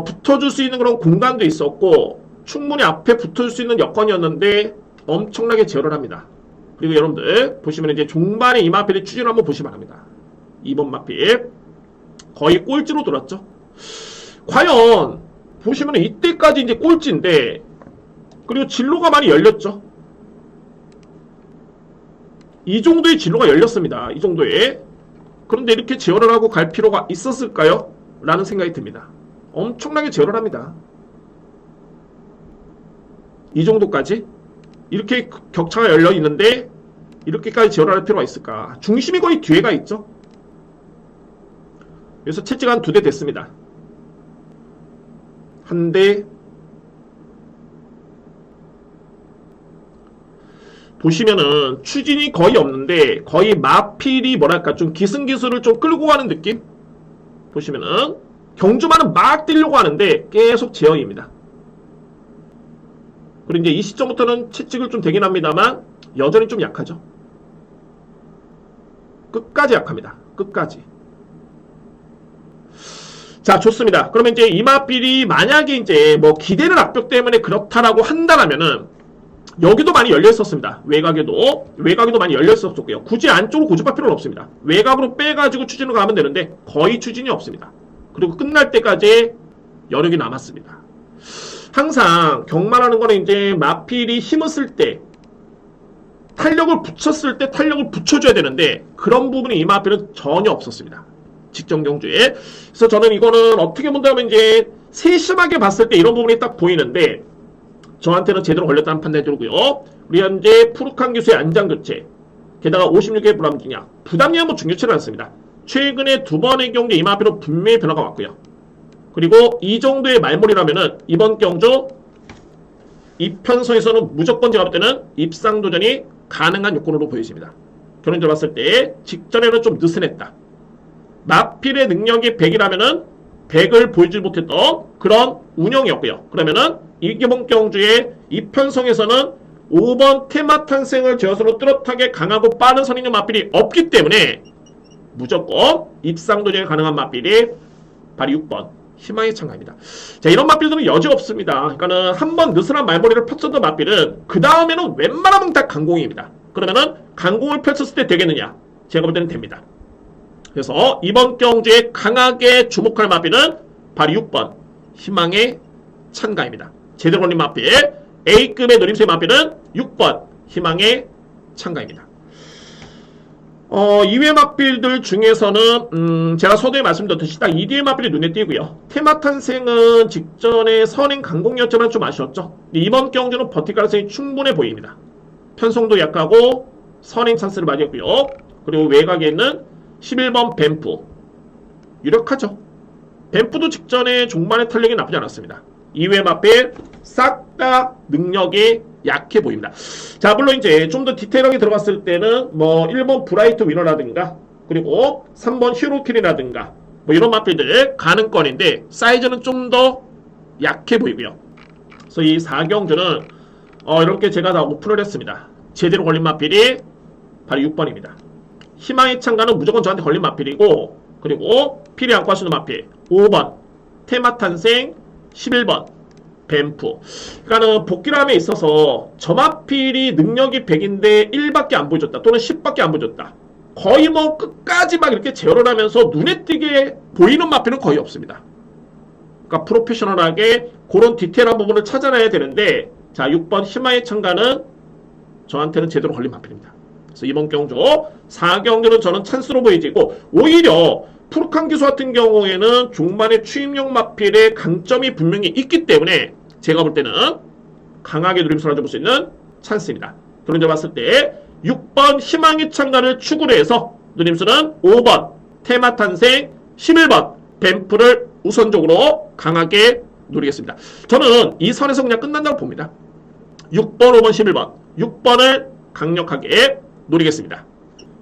붙어줄 수 있는 그런 공간도 있었고 충분히 앞에 붙어줄 수 있는 여건이었는데 엄청나게 제어를 합니다. 그리고 여러분들 보시면 이제 종반에 이 마필의 추진을 한번 보시기 바랍니다. 2번 마필 거의 꼴찌로 돌았죠. 과연 보시면 이때까지 이제 꼴찌인데 그리고 진로가 많이 열렸죠. 이 정도의 진로가 열렸습니다. 이 정도의. 그런데 이렇게 제어를 하고 갈 필요가 있었을까요? 라는 생각이 듭니다. 엄청나게 제어를 합니다. 이 정도까지 이렇게 격차가 열려 있는데 이렇게까지 제어를 할 필요가 있을까? 중심이 거의 뒤에가 있죠. 그래서 채찍 한 2대 됐습니다. 한 대. 보시면은 추진이 거의 없는데 거의 마필이 뭐랄까 좀 기승기술을 좀 끌고 가는 느낌? 보시면은 경주마는 막 뛰려고 하는데 계속 제어입니다. 그리고 이제 이 시점부터는 채찍을 좀 되긴 합니다만 여전히 좀 약하죠. 끝까지 약합니다. 끝까지. 자, 좋습니다. 그러면 이제 이마필이 만약에 이제 뭐 기대는 압력 때문에 그렇다라고 한다라면은 여기도 많이 열려 있었습니다. 외곽에도 많이 열려 있었고요. 굳이 안쪽으로 고집할 필요는 없습니다. 외곽으로 빼가지고 추진을 가면 되는데 거의 추진이 없습니다. 그리고 끝날 때까지 여력이 남았습니다. 항상 경마라는 거는 이제 마필이 힘을 쓸 때 탄력을 붙였을 때 탄력을 붙여줘야 되는데 그런 부분이 이 마필은 전혀 없었습니다. 직전 경주에. 그래서 저는 이거는 어떻게 본다면 이제 세심하게 봤을 때 이런 부분이 딱 보이는데 저한테는 제대로 걸렸다는 판단이 들고요. 우리 현재 푸르칸 기수의 안장교체 게다가 56의 불암기냐 부담이 뭐 중요치는 않습니다. 최근에 2번의 경기에 이 마필은 분명히 변화가 왔고요. 그리고 이 정도의 말몰이라면은 이번 경주 이편성에서는 무조건 제가 볼 때는 입상도전이 가능한 요건으로 보여집니다. 결론적으로 봤을 때 직전에는 좀 느슨했다. 마필의 능력이 100이라면은 100을 보이지 못했던 그런 운영이었고요. 그러면은 이번 경주의 이편성에서는 5번 테마탄생을 제어선으로 뚜렷하게 강하고 빠른 선인용 마필이 없기 때문에 무조건 입상도전이 가능한 마필이 바로 6번 희망의 참가입니다. 자, 이런 마필들은 여지 없습니다. 그러니까는 한번 느슨한 말머리를 펼쳤던 마필은 그 다음에는 웬만하면 다 강공입니다. 그러면은 강공을 펼쳤을 때 되겠느냐? 제가 볼 때는 됩니다. 그래서 이번 경주에 강하게 주목할 마필은 바로 6번 희망의 참가입니다. 제대로 걸린 마필 A급의 노림수의 마필은 6번 희망의 참가입니다. 이외 마필들 중에서는 제가 서두에 말씀드렸듯이 딱 2뒤의 마필이 눈에 띄고요. 테마탄생은 직전에 선행 강공이었지만 좀 아쉬웠죠. 이번 경주는 버틸 가능성이 충분해 보입니다. 편성도 약하고 선행 찬스를 맞이했고요. 그리고 외곽에 있는 11번 뱀프 유력하죠. 뱀프도 직전에 종반의 탄력이 나쁘지 않았습니다. 이외 마필 싹 다 능력이 약해 보입니다. 자, 물론 이제 좀 더 디테일하게 들어갔을 때는 뭐 1번 브라이트 위너라든가 그리고 3번 히로킬이라든가 뭐 이런 마필들 가능권인데 사이즈는 좀 더 약해 보이고요. 그래서 이 4경주는 이렇게 제가 다 오픈을 했습니다. 제대로 걸린 마필이 바로 6번입니다. 희망의 참가는 무조건 저한테 걸린 마필이고 그리고 필이 안고 하시는 마필 5번 테마탄생 11번 뱀프. 그러니까는 복귀람에 있어서 저 마필이 능력이 100인데 1밖에 안 보여줬다 또는 10밖에 안 보여줬다. 거의 뭐 끝까지 막 이렇게 제어를 하면서 눈에 띄게 보이는 마필은 거의 없습니다. 그러니까 프로페셔널하게 그런 디테일한 부분을 찾아내야 되는데 자 6번 희망의 참가는 저한테는 제대로 걸린 마필입니다. 그래서 이번 경주 4경주는 저는 찬스로 보이지고 오히려 푸르칸 기수 같은 경우에는 종반의 추임용 마필의 강점이 분명히 있기 때문에 제가 볼 때는 강하게 누림수를 가져볼 수 있는 찬스입니다. 결론적으로 봤을 때 6번 희망의 참가를 축으로 해서 누림수는 5번 테마탄생 11번 뱀프를 우선적으로 강하게 노리겠습니다. 저는 이 선에서 그냥 끝난다고 봅니다. 6번, 5번, 11번 6번을 강력하게 노리겠습니다.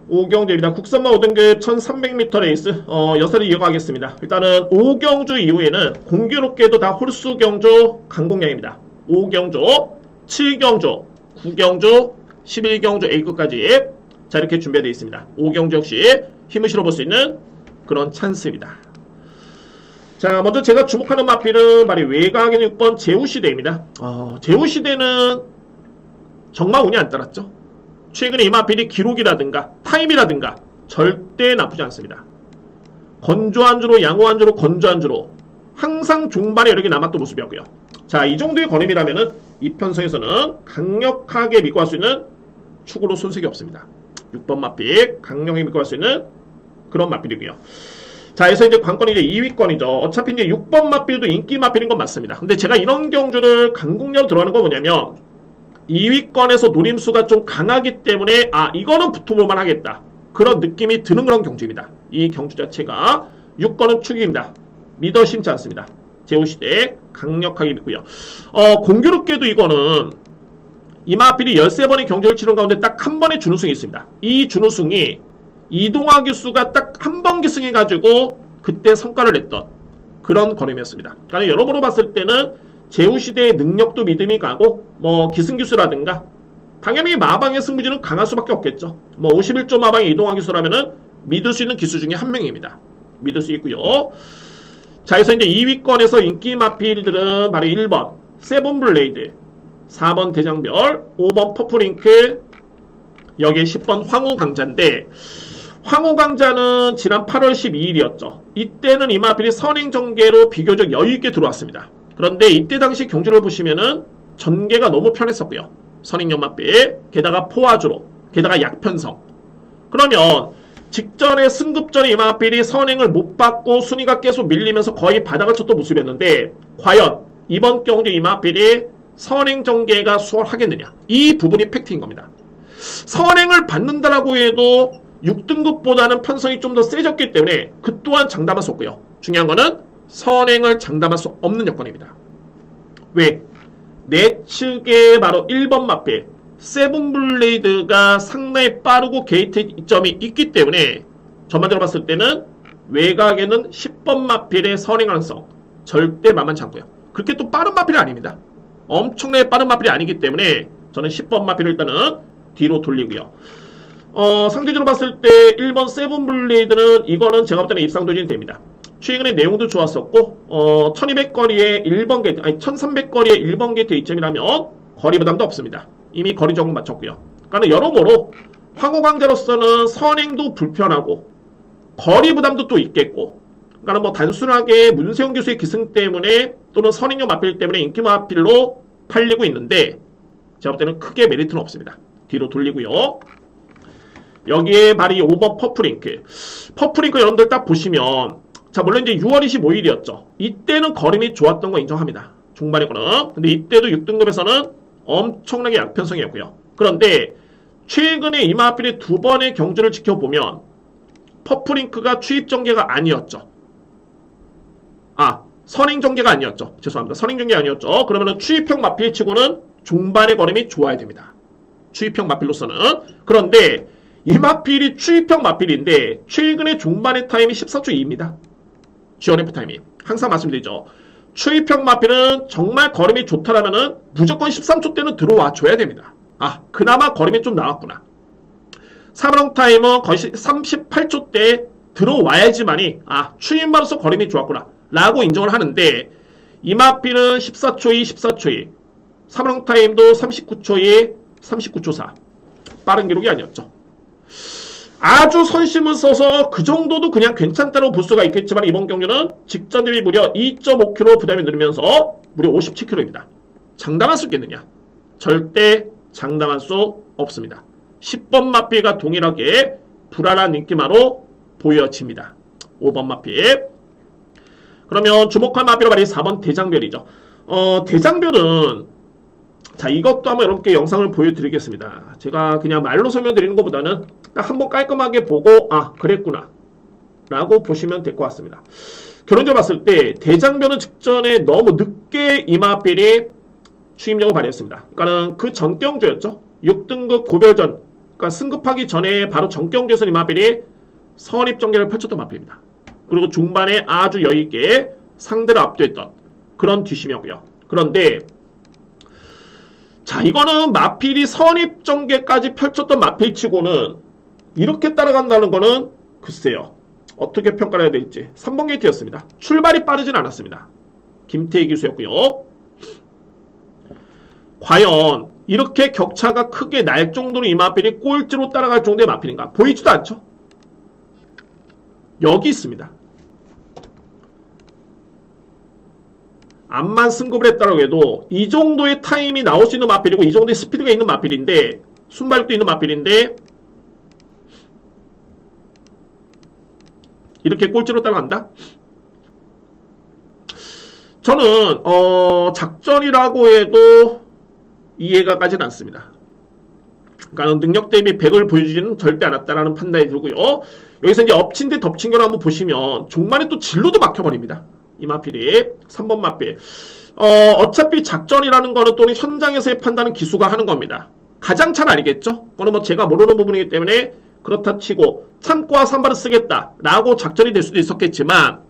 5경주입니다. 국선마 5등급 1300m 레이스 여설을 이어가겠습니다. 일단은 5경주 이후에는 공교롭게도 다 홀수 경주 강공량입니다. 5경주, 7경주, 9경주, 11경주 A급까지 자 이렇게 준비되어 있습니다. 5경주 역시 힘을 실어볼 수 있는 그런 찬스입니다. 자, 먼저 제가 주목하는 마필은 바로 외곽에는 6번 제우시대입니다. 제우시대는 정말 운이 안 따랐죠. 최근에 이 마필이 기록이라든가 타임이라든가 절대 나쁘지 않습니다. 건조한 주로, 양호한 주로, 건조한 주로 항상 종반에 여력이 남았던 모습이었고요. 자, 이 정도의 걸음이라면은 이 편성에서는 강력하게 믿고 갈 수 있는 축으로 손색이 없습니다. 6번 마필 강력하게 믿고 갈 수 있는 그런 마필이고요. 자, 그래서 이제 관건이 이제 2위권이죠. 어차피 이제 6번 마필도 인기 마필인 건 맞습니다. 근데 제가 이런 경주를 강국력 들어가는 건 뭐냐면 2위권에서 노림수가 좀 강하기 때문에 이거는 붙어볼만 하겠다. 그런 느낌이 드는 그런 경주입니다. 이 경주 자체가 6권은 축입니다. 믿어 심지 않습니다. 제우시대 강력하게 믿고요. 공교롭게도 이거는 이마필이 13번의 경주를 치른 가운데 딱 한 번의 준우승이 있습니다. 이 준우승이 이동화 기수가 딱 한 번 기승해가지고 그때 성과를 냈던 그런 걸음이었습니다. 그러니까 여러모로 봤을 때는 제우시대의 능력도 믿음이 가고 기승기수라든가 당연히 마방의 승부지는 강할 수밖에 없겠죠. 51조 마방의 이동화 기수라면은 믿을 수 있는 기수 중에 한 명입니다. 믿을 수 있고요. 자, 그래서 이제 2위권에서 인기 마필들은 바로 1번 세븐블레이드, 4번 대장별, 5번 퍼플잉크, 여기에 10번 황후강자인데 황후강자는 지난 8월 12일이었죠. 이때는 이 마필이 선행전개로 비교적 여유있게 들어왔습니다. 그런데 이때 당시 경주를 보시면은 전개가 너무 편했었고요. 선행연마필, 게다가 포화주로, 게다가 약편성. 그러면 직전에 승급전에 이 마필이 선행을 못 받고 순위가 계속 밀리면서 거의 바닥을 쳤던 모습이었는데 과연 이번 경주 이 마필이 선행 전개가 수월하겠느냐, 이 부분이 팩트인 겁니다. 선행을 받는다라고 해도 6등급보다는 편성이 좀 더 세졌기 때문에 그 또한 장담할 수 없고요. 중요한 거는 선행을 장담할 수 없는 여건입니다. 왜? 내 측에 바로 1번 마필 세븐블레이드가 상당히 빠르고 게이트 이점이 있기 때문에 전반적으로 봤을 때는 외곽에는 10번 마필의 선행 가능성 절대 만만치 않고요. 그렇게 또 빠른 마필이 아닙니다. 엄청나게 빠른 마필이 아니기 때문에 저는 10번 마필을 일단은 뒤로 돌리고요. 상대적으로 봤을 때 1번 세븐블레이드는 이거는 제가 볼 때는 입상도진이 됩니다. 최근에 내용도 좋았었고 1200거리에 1번 게이트, 1300거리에 1번 게이트 이점이라면 거리 부담도 없습니다. 이미 거리 적응 맞췄고요. 그러니까 여러모로 황후강자로서는 선행도 불편하고 거리 부담도 또 있겠고, 그러니까 단순하게 문세영 교수의 기승 때문에 또는 선행용 마필 때문에 인기 마필로 팔리고 있는데 제가 볼 때는 크게 메리트는 없습니다. 뒤로 돌리고요. 여기에 바로 5번 퍼플잉크. 퍼플잉크 여러분들 딱 보시면, 자, 물론 이제 6월 25일이었죠. 이때는 걸음이 좋았던 거 인정합니다. 중반의 거는. 근데 이때도 6등급에서는 엄청나게 약편성이었고요. 그런데 최근에 이마필의 두 번의 경주를 지켜보면 퍼플잉크가 추입 전개가 아니었죠. 선행 전개가 아니었죠. 죄송합니다. 선행 전개 아니었죠. 그러면은 추입형 마필 치고는 중반의 걸음이 좋아야 됩니다. 추입형 마필로서는. 그런데 이 마필이 추입형 마필인데 최근에 중반의 타임이 14초 2입니다. GNF 타임이. 항상 말씀드리죠. 추입형 마필은 정말 걸음이 좋다라면은 무조건 13초 때는 들어와 줘야 됩니다. 그나마 걸음이 좀 나왔구나. 3런 타임은 거의 38초 때 들어와야지만이 추임바로서 걸음이 좋았구나 라고 인정을 하는데, 이 마필은 14초 2, 14초 2, 3런 타임도 39초 2, 39초 4. 빠른 기록이 아니었죠. 아주 선심을 써서 그 정도도 그냥 괜찮다고 볼 수가 있겠지만 이번 경주는 직전 대비 무려 2.5kg 부담이 늘면서 무려 57kg입니다. 장담할 수 있겠느냐? 절대 장담할 수 없습니다. 10번 마필과 동일하게 불안한 인기마로 보여집니다. 5번 마필. 그러면 주목할 마필은 바로 4번 대장별이죠. 대장별은 자, 이것도 한번 여러분께 영상을 보여드리겠습니다. 제가 그냥 말로 설명드리는 것보다는 딱 한번 깔끔하게 보고 그랬구나 라고 보시면 될 것 같습니다. 결론적으로 봤을 때 대장별은 직전에 너무 늦게 이마필이 추임력을 발휘했습니다. 그러니까는 그 전경주였죠. 6등급 고별전, 그러니까 승급하기 전에 바로 전경주에서 이마필이 선입 전개를 펼쳤던 마필입니다. 그리고 중반에 아주 여유있게 상대를 압도했던 그런 뒷심이었고요. 그런데 자, 이거는 마필이 선입 전개까지 펼쳤던 마필치고는 이렇게 따라간다는 거는 글쎄요. 어떻게 평가를 해야 될지. 3번 게이트였습니다. 출발이 빠르진 않았습니다. 김태희 기수였고요. 과연 이렇게 격차가 크게 날 정도로 이 마필이 꼴찌로 따라갈 정도의 마필인가? 보이지도 않죠? 여기 있습니다. 암만 승급을 했다고 해도 이 정도의 타임이 나올 수 있는 마필이고 이 정도의 스피드가 있는 마필인데, 순발력도 있는 마필인데 이렇게 꼴찌로 따라간다? 저는 작전이라고 해도 이해가 가진 않습니다. 그러니까 능력 대비 100을 보여주지는 절대 않았다라는 판단이 들고요. 여기서 이제 엎친 데 덮친 걸 한번 보시면 종말에 또 진로도 막혀버립니다. 이 마필이 3번 마필. 어차피 작전이라는 거는 또는 현장에서의 판단은 기수가 하는 겁니다. 가장 잘 알겠죠? 그거는 뭐 제가 모르는 부분이기 때문에 그렇다 치고 참고와 산발을 쓰겠다라고 작전이 될 수도 있었겠지만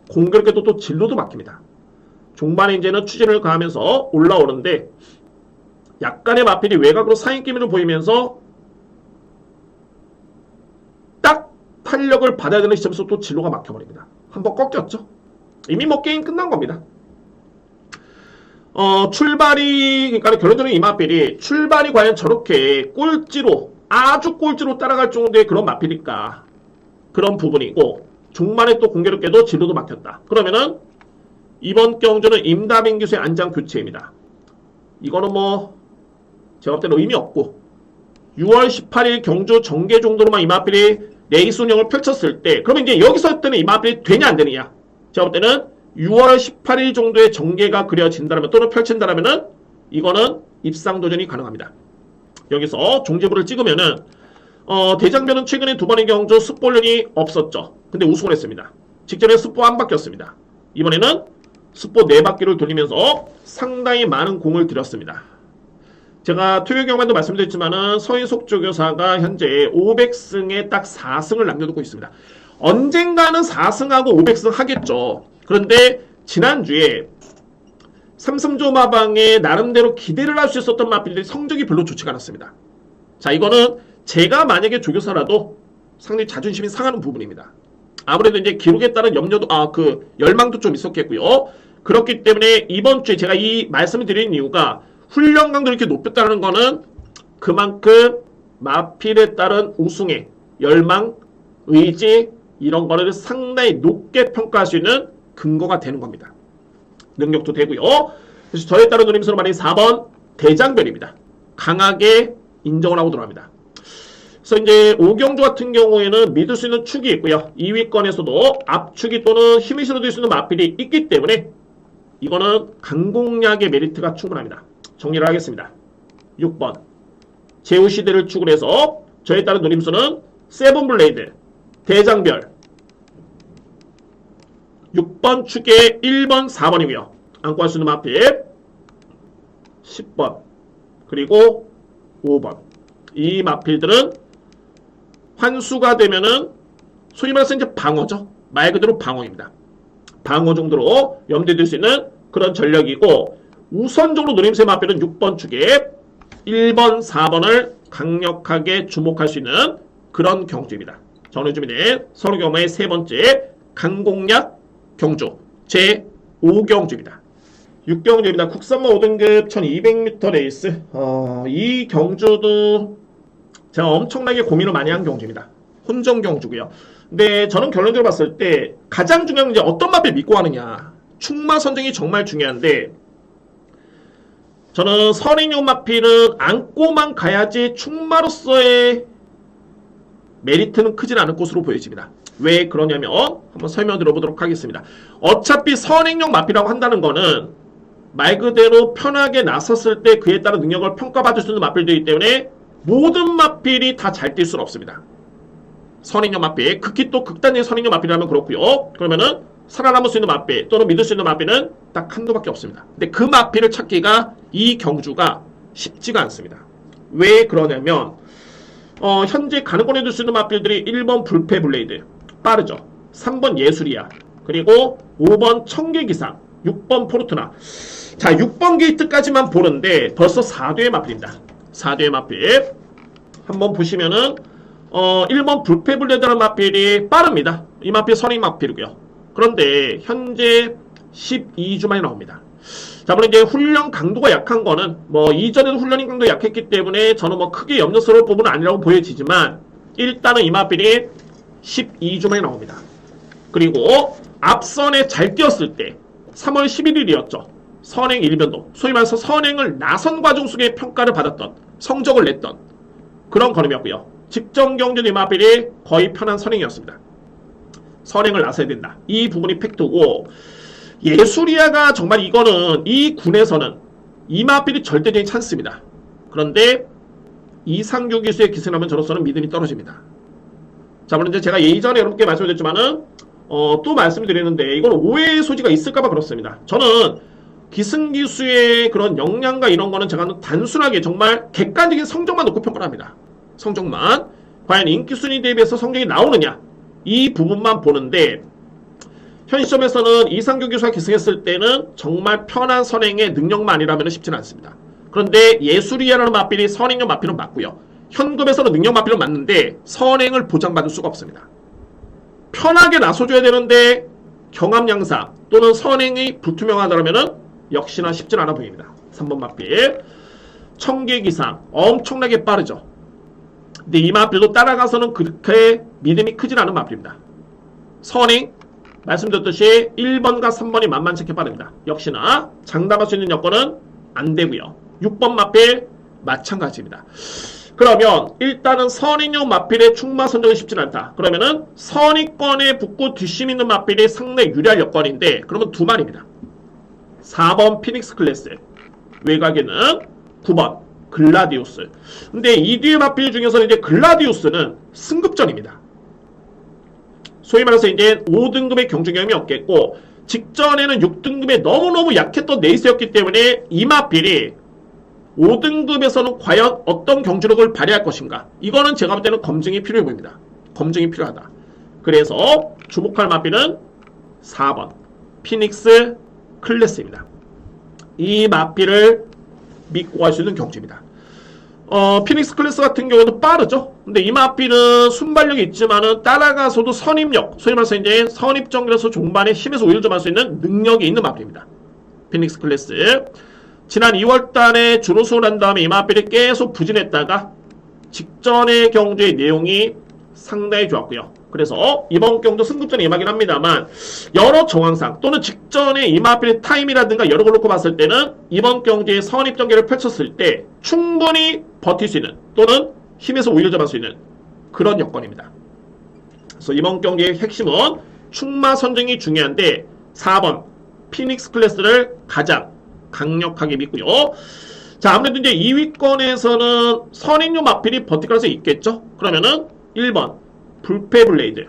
공교롭게도 또 진로도 막힙니다. 종반에 이제는 추진을 가하면서 올라오는데 약간의 마필이 외곽으로 사인기미를 보이면서 딱 탄력을 받아야 되는 시점에서 또 진로가 막혀버립니다. 한번 꺾였죠? 이미 뭐 게임 끝난 겁니다. 출발이, 그러니까 결론적으로 이 마필이 출발이 과연 저렇게 꼴찌로, 아주 꼴찌로 따라갈 정도의 그런 마필일까? 그런 부분이고, 중반에 또 공교롭게도 진로도 막혔다. 그러면은 이번 경주는 임다빈 기수의 안장 교체입니다. 이거는 뭐 제가 볼 때는 의미 없고, 6월 18일 경주 정계 정도로만 이 마필이 레이스 운영을 펼쳤을 때, 그러면 이제 여기서 때는 이 마필이 되냐 안 되느냐? 제가 볼 때는 6월 18일 정도의 정계가 그려진다면 또는 펼친다면은 이거는 입상도전이 가능합니다. 여기서 종지부를 찍으면은 대장변은 최근에 두 번의 경주 습보련이 없었죠. 근데 우승을 했습니다. 직전에 습보 안 바뀌었습니다. 이번에는 습보 4바퀴를 돌리면서 상당히 많은 공을 들였습니다. 제가 토요 경만도 말씀드렸지만은 서인석 조교사가 현재 500승에 딱 4승을 남겨두고 있습니다. 언젠가는 4승하고 500승 하겠죠. 그런데 지난주에 삼성조 마방에 나름대로 기대를 할 수 있었던 마필들이 성적이 별로 좋지가 않았습니다. 자, 이거는 제가 만약에 조교사라도 상당히 자존심이 상하는 부분입니다. 아무래도 이제 기록에 따른 염려도, 열망도 좀 있었겠고요. 그렇기 때문에 이번 주에 제가 이 말씀을 드리는 이유가 훈련 강도를 이렇게 높였다는 거는 그만큼 마필에 따른 우승의 열망, 의지, 이런 거를 상당히 높게 평가할 수 있는 근거가 되는 겁니다. 능력도 되고요. 그래서 저에 따른 노림수로 말하는 4번 대장변입니다. 강하게 인정을 하고 들어갑니다. 그래서 이제 오경주 같은 경우에는 믿을 수 있는 축이 있고요. 2위권에서도 앞축이 또는 힘이 실어줄 수 있는 마필이 있기 때문에 이거는 강공략의 메리트가 충분합니다. 정리를 하겠습니다. 6번 제우시대를 축을 해서 저에 따른 노림수는 세븐블레이드 대장별 6번 축에 1번 4번이고요. 안고 할 수 있는 마필 10번 그리고 5번 이 마필들은 환수가 되면은 소위 말해서 이제 방어죠. 말 그대로 방어입니다. 방어 정도로 염두에 둘 수 있는 그런 전력이고 우선적으로 노림수의 마필은 6번 축에 1번 4번을 강력하게 주목할 수 있는 그런 경주입니다. 저는 준비된 서로 경마의 세 번째 강공략 경주 제5경주입니다. 6경주입니다. 국산마 5등급 1200m 레이스. 이 경주도 제가 엄청나게 고민을 많이 한 경주입니다. 혼전 경주고요. 근데 저는 결론적으로 봤을 때 가장 중요한 건 이제 어떤 마필 믿고 하느냐. 축마 선정이 정말 중요한데 저는 선행용 마필은 안고만 가야지 축마로서의 메리트는 크진 않은 것으로 보여집니다. 왜 그러냐면 한번 설명 들어보도록 하겠습니다. 어차피 선행용 마필이라고 한다는 거는 말 그대로 편하게 나섰을 때 그에 따른 능력을 평가받을 수 있는 마필들이기 때문에 모든 마필이 다 잘 뛸 수는 없습니다. 선행용 마필, 극히 또 극단적인 선행용 마필이라면 그렇고요. 그러면은 살아남을 수 있는 마필 또는 믿을 수 있는 마필은 딱 한두밖에 없습니다. 근데 그 마필을 찾기가 이 경주가 쉽지가 않습니다. 왜 그러냐면 현재 가능권에 둘 수 있는 마필들이 1번 불패블레이드 빠르죠. 3번 예술이야. 그리고 5번 청계기상 6번 포르투나. 자 6번 게이트까지만 보는데 벌써 4대의 마필입니다. 4대의 마필 한번 보시면은 1번 불패불레드라는 마필이 빠릅니다. 이 마필 선행 마필이고요. 그런데 현재 12주 만에 나옵니다. 자, 물론 이제 훈련 강도가 약한 거는 뭐 이전에도 훈련 강도가 약했기 때문에 저는 뭐 크게 염려스러울 부분은 아니라고 보여지지만 일단은 이 마필이 12주 만에 나옵니다. 그리고 앞선에 잘 뛰었을 때 3월 11일이었죠. 선행 1변도, 소위 말해서 선행을 나선 과정 속에 평가를 받았던, 성적을 냈던 그런 걸음이었고요. 직전 경주 이 마필이 거의 편한 선행이었습니다. 선행을 나서야 된다. 이 부분이 팩트고, 예술이아가 정말 이거는 이 군에서는 이 마필이 절대적인 찬스입니다. 그런데 이상규 기수의 기승하면 저로서는 믿음이 떨어집니다. 자, 물론 이제 제가 예전에 여러분께 말씀드렸지만은 또 말씀드리는데 이건 오해의 소지가 있을까봐 그렇습니다. 저는 기승기수의 그런 역량과 이런 거는 제가 단순하게 정말 객관적인 성적만 놓고 평가를 합니다. 성적만. 과연 인기순위 대비해서 성적이 나오느냐, 이 부분만 보는데 현 시점에서는 이상규 기수가 기승했을 때는 정말 편한 선행의 능력만이라면 쉽지는 않습니다. 그런데 예술이야라는 마필이 선행형 마필은 맞고요. 현급에서는 능력 마필은 맞는데 선행을 보장받을 수가 없습니다. 편하게 나서줘야 되는데 경합양상 또는 선행이 불투명하다면 역시나 쉽진 않아 보입니다. 3번 마필. 청계기상 엄청나게 빠르죠. 근데 이 마필도 따라가서는 그렇게 믿음이 크진 않은 마필입니다. 선행 말씀드렸듯이 1번과 3번이 만만치 않게 빠릅니다. 역시나 장담할 수 있는 여건은 안 되고요. 6번 마필 마찬가지입니다. 그러면 일단은 선행용 마필의 충마 선정이 쉽진 않다. 그러면은 선위권에 붙고 뒷심 있는 마필이 상당히 유리할 여건인데, 그러면 두 말입니다. 4번 피닉스 클래스, 외곽에는 9번 글라디우스. 근데 이 뒤의 마필 중에서는 이제 글라디우스는 승급전입니다. 소위 말해서 이제 5등급의 경주 경험이 없겠고, 직전에는 6등급에 너무너무 약했던 네이스였기 때문에 이 마필이 5등급에서는 과연 어떤 경주력을 발휘할 것인가, 이거는 제가 볼 때는 검증이 필요해 보입니다. 검증이 필요하다. 그래서 주목할 마필은 4번 피닉스 클래스입니다. 이 마필을 믿고 갈 수 있는 경주입니다. 피닉스 클래스 같은 경우도 빠르죠. 근데 이 마필은 순발력이 있지만은 따라가서도 선입력, 소위 말해서 이제 선입전이라서 종반에 힘에서 오히려 좀 할 수 있는 능력이 있는 마필입니다. 피닉스 클래스. 지난 2월달에 준우승을 한 다음에 이 마필이 계속 부진했다가 직전의 경주의 내용이 상당히 좋았고요. 그래서 이번 경주 승급전에 임하긴 합니다만 여러 정황상 또는 직전에 이 마필의 타임이라든가 여러 걸 놓고 봤을 때는 이번 경주의 선입전개를 펼쳤을 때 충분히 버틸 수 있는 또는 힘에서 오히려 잡을 수 있는 그런 여건입니다. 그래서 이번 경기의 핵심은 충마 선정이 중요한데 4번 피닉스 클래스를 가장 강력하게 믿고요. 자, 아무래도 이제 2위권에서는 선행용 마필이 버틸 가능성이 있겠죠. 그러면은 1번 불패블레이드,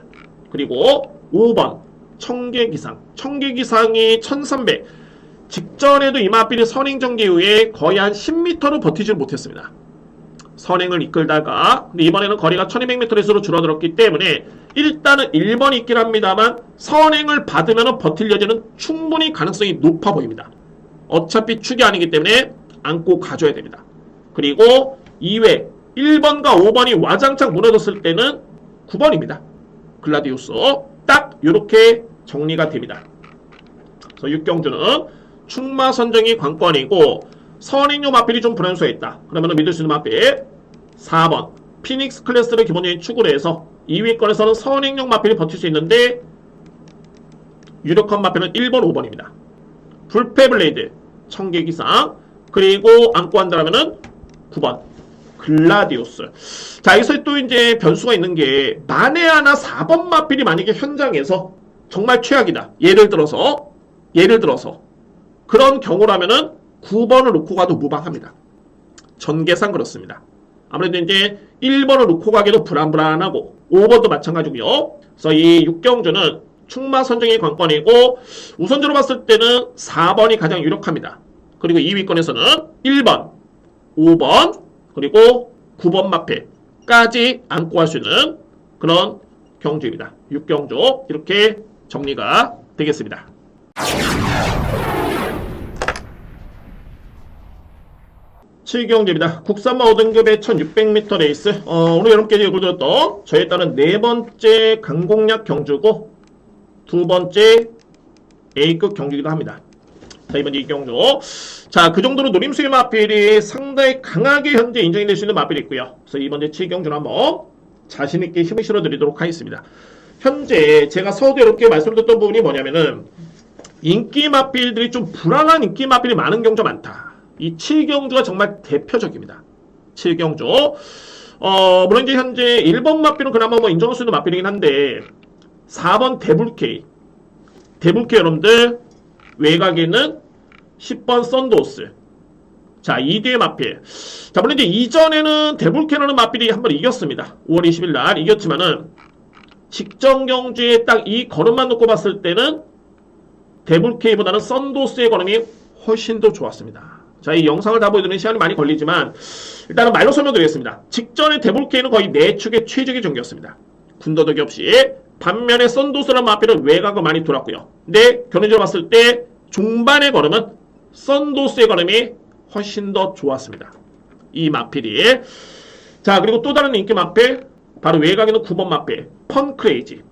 그리고 5번 청계기상. 청계기상이 1300, 직전에도 이 마필이 선행전개 이후에 거의 한 10m로 버티지 못했습니다. 선행을 이끌다가, 근데 이번에는 거리가 1200m에서 줄어들었기 때문에 일단은 1번이 있긴 합니다만 선행을 받으면 버틸 여지는 충분히 가능성이 높아 보입니다. 어차피 축이 아니기 때문에 안고 가줘야 됩니다. 그리고 2회 1번과 5번이 와장창 무너졌을 때는 9번입니다. 글라디우스. 딱 이렇게 정리가 됩니다. 그래서 6경주는 충마 선정이 관건이고 선행용 마필이 좀 불안수했다. 그러면 믿을 수 있는 마필 4번 피닉스 클래스를 기본적인 축으로 해서 2위권에서는 선행용 마필이 버틸 수 있는데 유력한 마필은 1번, 5번입니다. 불패블레이드, 청계기상, 그리고 안고 한다면은 9번 글라디우스. 자, 여기서 또 이제 변수가 있는 게 만에 하나 4번 마필이 만약에 현장에서 정말 최악이다. 예를 들어서 그런 경우라면은 9번을 놓고 가도 무방합니다. 전개상 그렇습니다. 아무래도 이제 1번을 놓고 가기도 불안불안하고 5번도 마찬가지고요. 그래서 이 6경주는 충마 선정이 관건이고 우선적으로 봤을 때는 4번이 가장 유력합니다. 그리고 2위권에서는 1번, 5번, 그리고 9번 마필까지 안고 갈 수 있는 그런 경주입니다. 6경주 이렇게 정리가 되겠습니다. 7경주입니다. 국산마 5등급의 1600m 레이스. 오늘 여러분께 예고드렸던 저에 따른 네 번째 강공략 경주고 두 번째 A급 경주이기도 합니다. 자, 이번 이 경주. 자, 그 정도로 노림수의 마필이 상당히 강하게 현재 인정이 될 수 있는 마필이 있고요. 그래서 이번 제 7경주는 한번 자신있게 힘을 실어드리도록 하겠습니다. 현재 제가 서두에 이렇게 말씀드렸던 부분이 뭐냐면은 인기 마필들이 좀 불안한 인기 마필이 많은 경주가 많다. 이 7경주가 정말 대표적입니다. 7경주. 물론 이제 현재 1번 마필은 그나마 뭐 인정할 수 있는 마필이긴 한데 4번 데블K 여러분들 외곽에는 10번 썬도스. 자, 2대의 마필. 자, 물론 이제 이전에는 데블K라는 마필이 한번 이겼습니다. 5월 20일 날 이겼지만은 직전 경주에 딱 이 걸음만 놓고 봤을 때는 데블K보다는 썬도스의 걸음이 훨씬 더 좋았습니다. 자, 이 영상을 다 보여드리는 시간이 많이 걸리지만 일단은 말로 설명드리겠습니다. 직전에 데블K는 거의 내축의 최적의 경기였습니다. 군더더기 없이. 반면에 썬도스라는 마필은 외곽을 많이 돌았고요. 근데 견인적으로 봤을 때 중반의 걸음은 썬도스의 걸음이 훨씬 더 좋았습니다. 이 마필이. 자, 그리고 또 다른 인기 마필, 바로 외곽에는 9번 마필 펑크레이지.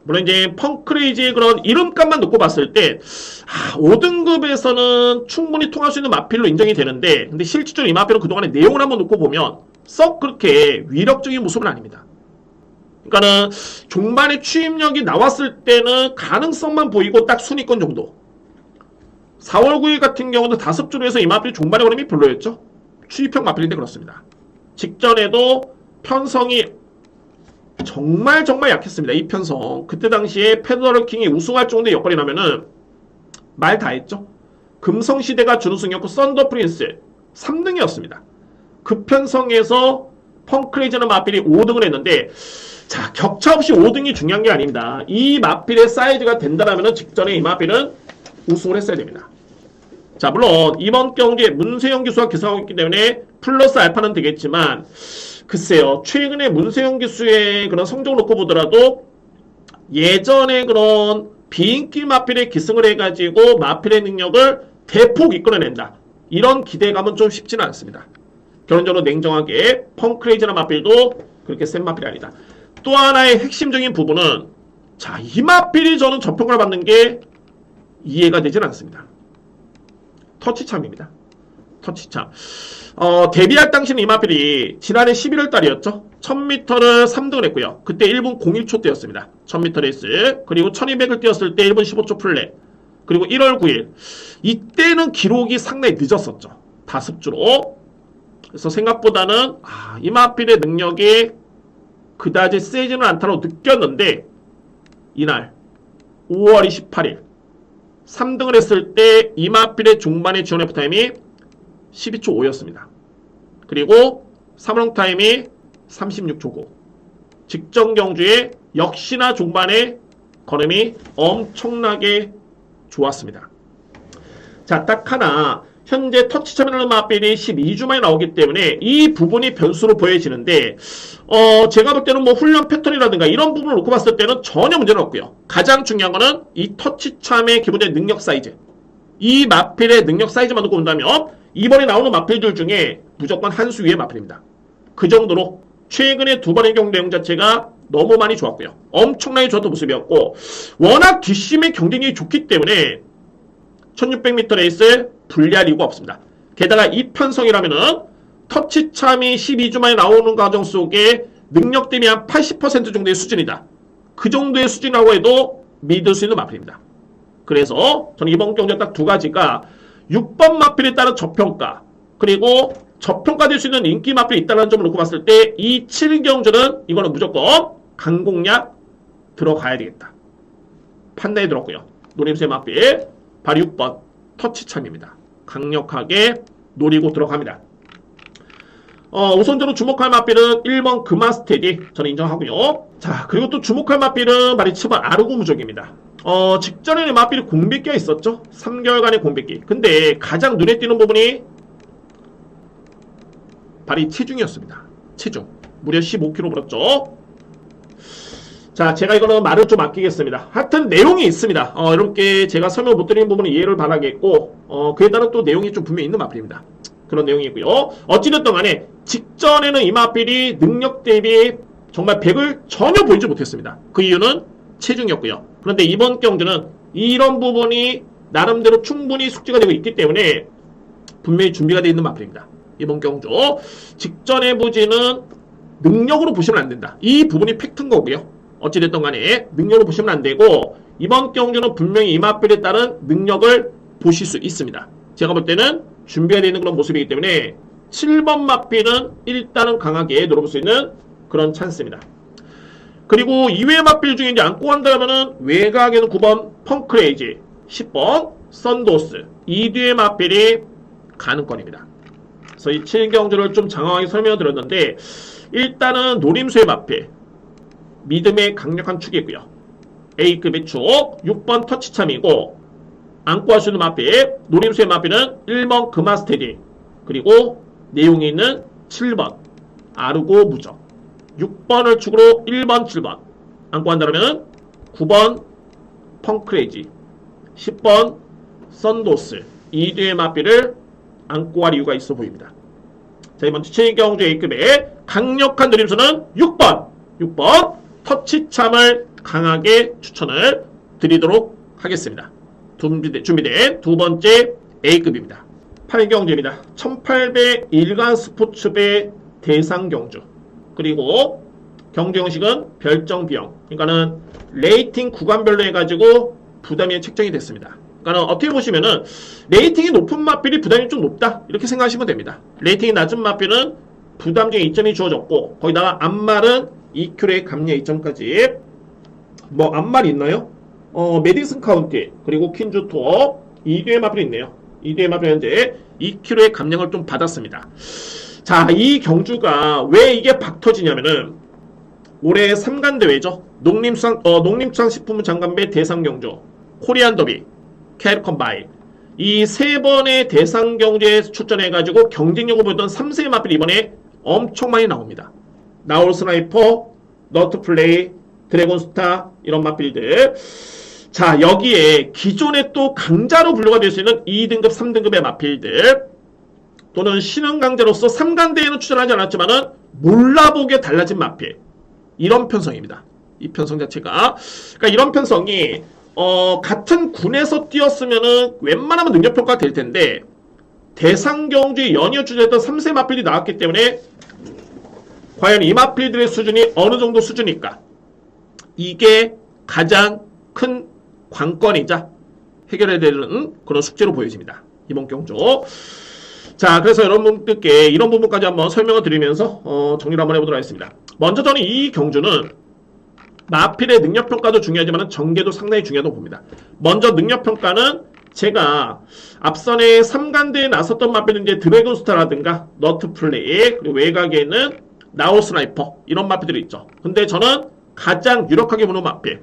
물론 이제 펑크레이지의 그런 이름값만 놓고 봤을 때 5등급에서는 충분히 통할 수 있는 마필로 인정이 되는데, 근데 실질적으로 이 마필은 그동안의 내용을 한번 놓고 보면 썩 그렇게 위력적인 모습은 아닙니다. 그러니까는 종반의 추임력이 나왔을 때는 가능성만 보이고 딱 순위권 정도. 4월 9일 같은 경우는 5주로 해서 이 마필이 종반의 걸음이 별로였죠. 추입형 마필인데 그렇습니다. 직전에도 편성이 정말 약했습니다. 이 편성. 그때 당시에 페더럴킹이 우승할 정도의 여건이 나면은 말 다 했죠. 금성시대가 준우승이었고 썬더프린스 3등이었습니다. 그 편성에서 펑크레이지는 마필이 5등을 했는데, 자, 격차 없이 5등이 중요한 게 아닙니다. 이 마필의 사이즈가 된다라면 직전에 이 마필은 우승을 했어야 됩니다. 자, 물론 이번 경기에 문세영 기수가 기승하고 있기 때문에 플러스 알파는 되겠지만, 글쎄요, 최근에 문세영 기수의 그런 성적을 놓고 보더라도 예전에 그런 비인기 마필에 기승을 해가지고 마필의 능력을 대폭 이끌어낸다, 이런 기대감은 좀 쉽지는 않습니다. 결론적으로 냉정하게 펑크레이지나 마필도 그렇게 센 마필이 아니다. 또 하나의 핵심적인 부분은, 자, 이 마필이 저는 저평가를 받는 게 이해가 되질 않습니다. 터치참입니다. 터치참. 데뷔할 당시는 이 마필이 지난해 11월 달이었죠. 1000m를 3등을 했고요. 그때 1분 01초 때였습니다. 1000m 레이스. 그리고 1200을 뛰었을 때 1분 15초 플랫. 그리고 1월 9일. 이때는 기록이 상당히 늦었었죠. 다습주로. 그래서 생각보다는 이 마필의 능력이 그다지 세지는 않다고 느꼈는데, 이날 5월 28일 3등을 했을 때 이 마필의 중반의 지원 F타임이 12초 5였습니다. 그리고 3월 타임이 36초 9. 직전 경주에 역시나 중반에 걸음이 엄청나게 좋았습니다. 자, 딱 하나, 현재 터치참이라는 마필이 12주 만에 나오기 때문에 이 부분이 변수로 보여지는데, 제가 볼 때는 뭐 훈련 패턴이라든가 이런 부분을 놓고 봤을 때는 전혀 문제는 없고요. 가장 중요한 거는 이 터치참의 기본적인 능력 사이즈. 이 마필의 능력 사이즈만 놓고 본다면 이번에 나오는 마필들 중에 무조건 한 수 위의 마필입니다. 그 정도로 최근에 두 번의 경기 내용 자체가 너무 많이 좋았고요. 엄청나게 좋았던 모습이었고, 워낙 뒷심의 경쟁력이 좋기 때문에 1600m 레이스 불리할 이유가 없습니다. 게다가 이 편성이라면은 터치참이 12주 만에 나오는 과정 속에 능력 대비 한 80% 정도의 수준이다. 그 정도의 수준이라고 해도 믿을 수 있는 마필입니다. 그래서 저는 이번 경기에 딱 두 가지가 6번 마필에 따른 저평가, 그리고 저평가될 수 있는 인기 마필이 있다는 점을 놓고 봤을 때 이 7경주는 이거는 무조건 강공략 들어가야 되겠다. 판단이 들었고요. 노림수의 마필 바로 6번 터치참입니다. 강력하게 노리고 들어갑니다. 우선적으로 주목할 마필은 1번 금화스테디 저는 인정하고요. 자, 그리고 또 주목할 마필은 바로 7번 아르고무적입니다. 직전에는 마필이 공백기가 있었죠. 3개월간의 공백기. 근데 가장 눈에 띄는 부분이 바로 이 체중이었습니다. 체중 무려 15kg 불었죠. 자, 제가 이거는 말을 좀 아끼겠습니다. 하여튼 내용이 있습니다. 여러분께 제가 설명 못 드리는 부분은 이해를 바라겠고, 그에 따른 또 내용이 좀 분명히 있는 마필입니다. 그런 내용이고요. 어찌됐든 간에 직전에는 이마필이 능력 대비 정말 100을 전혀 보이지 못했습니다. 그 이유는 체중이었고요. 그런데 이번 경주는 이런 부분이 나름대로 충분히 숙지가 되고 있기 때문에 분명히 준비가 되어 있는 마필입니다. 이번 경주 직전의 부진은 능력으로 보시면 안 된다. 이 부분이 팩트인 거고요. 어찌됐든 간에 능력으로 보시면 안 되고 이번 경주는 분명히 이마필에 따른 능력을 보실 수 있습니다. 제가 볼 때는 준비가 되어 있는 그런 모습이기 때문에 7번 마필은 일단은 강하게 노려볼 수 있는 그런 찬스입니다. 그리고 이외의 마필 중에 이제 안고 간다면은 외곽에는 9번 펑크레이지, 10번 썬도스, 이 뒤의 마필이 가능권입니다. 그래서 이 7경주를 좀 장황하게 설명을 드렸는데 일단은 노림수의 마필, 믿음의 강력한 축이고요. A급의 축, 6번 터치참이고 안고 할 수 있는 마필, 노림수의 마필은 1번 금화스테디, 그리고 내용이 있는 7번 아르고 무적, 6번을 축으로 1번 7번 안고 한다면 9번 펑크레이지, 10번 썬도스, 이 뒤의 마필을 안고 할 이유가 있어 보입니다. 자, 이번 7경주 A급의 강력한 노림수는 6번 터치참을 강하게 추천을 드리도록 하겠습니다. 준비된 두 번째 A급입니다. 8경주입니다. 1800 일간 스포츠배 대상경주. 그리고 경주 형식은 별정 비용. 그러니까는 레이팅 구간별로 해가지고 부담이 책정이 됐습니다. 그러니까 어떻게 보시면은 레이팅이 높은 마필이 부담이 좀 높다 이렇게 생각하시면 됩니다. 레이팅이 낮은 마필은 부담적인 이점이 주어졌고 거기다가 앞말은 EQ의 감량 이점까지 뭐 앞말이 있나요? 메디슨 카운티 그리고 퀸즈 투어 2뒤의 마필이 있네요. 2뒤의 마필 현재 2kg의 감량을 좀 받았습니다. 자, 이 경주가 왜 이게 박 터지냐면은 올해 3간 대회죠. 농림축산식품부 장관배 대상경주, 코리안 더비, 캐리컴바이 이 세 번의 대상경주에 출전해가지고 경쟁력을 보였던 3세의 마필 이번에 엄청 많이 나옵니다. 나올 스나이퍼, 너트플레이, 드래곤스타 이런 마필들. 자, 여기에 기존에 또 강자로 분류가 될 수 있는 2등급, 3등급의 마필들 또는 신흥 강자로서 3간 대회는 출전하지 않았지만은 몰라보게 달라진 마필 이런 편성입니다. 이 편성 자체가 그러니까 이런 편성이 같은 군에서 뛰었으면은 웬만하면 능력평가가 될 텐데 대상경주에 연이어 출전했던 3세 마필이 나왔기 때문에 과연 이 마필들의 수준이 어느 정도 수준일까? 이게 가장 큰 관건이자 해결해야 되는 그런 숙제로 보여집니다. 이번 경주. 자, 그래서 여러분들께 이런 부분까지 한번 설명을 드리면서 정리를 한번 해보도록 하겠습니다. 먼저 저는 이 경주는 마필의 능력평가도 중요하지만 전개도 상당히 중요하다고 봅니다. 먼저 능력평가는 제가 앞선에 3간대에 나섰던 마필은 이제 드래곤스타라든가 너트플레이 그리고 외곽에는 나우 스나이퍼 이런 마필들이 있죠. 근데 저는 가장 유력하게 보는 마필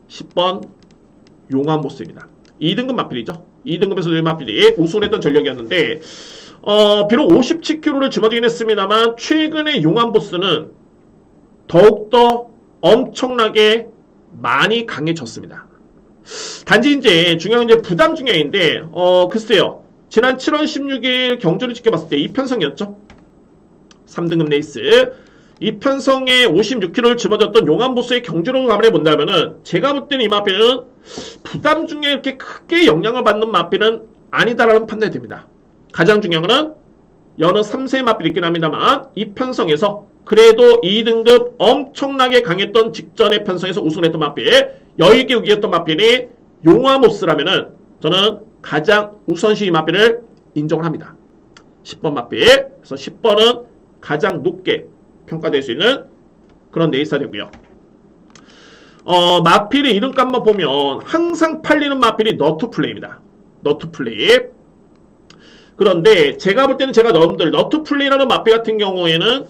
10번 용암보스입니다. 2등급 마필이죠. 2등급에서 이 마필이 우승을 했던 전력이었는데 비록 57kg를 짊어지긴 했습니다만 최근에 용암보스는 더욱더 엄청나게 많이 강해졌습니다. 단지 이제 중요한 이제 부담 중요인데 글쎄요. 지난 7월 16일 경주를 지켜봤을 때 이편성이었죠. 3등급 레이스 이편성에 56kg를 짊어졌던 용암보스의 경주로 감안해 본다면은 제가 볼 때는 이 마필은 부담 중에 이렇게 크게 영향을 받는 마필은 아니다라는 판단이 됩니다. 가장 중요한 것은 여느 3세 마필이 있긴 합니다만 이 편성에서 그래도 2등급 엄청나게 강했던 직전의 편성에서 우승했던 마필 여유있게 우기였던 마필이 용암보스라면은 저는 가장 우선시 이 마필을 인정을 합니다. 10번 마필. 그래서 10번은 가장 높게 평가될 수 있는 그런 네이사 되고요. 마필의 이름값만 보면 항상 팔리는 마필이 너트플레이입니다. 너트플레이. 그런데 제가 볼 때는 제가 여러분들 너트플레이라는 마필 같은 경우에는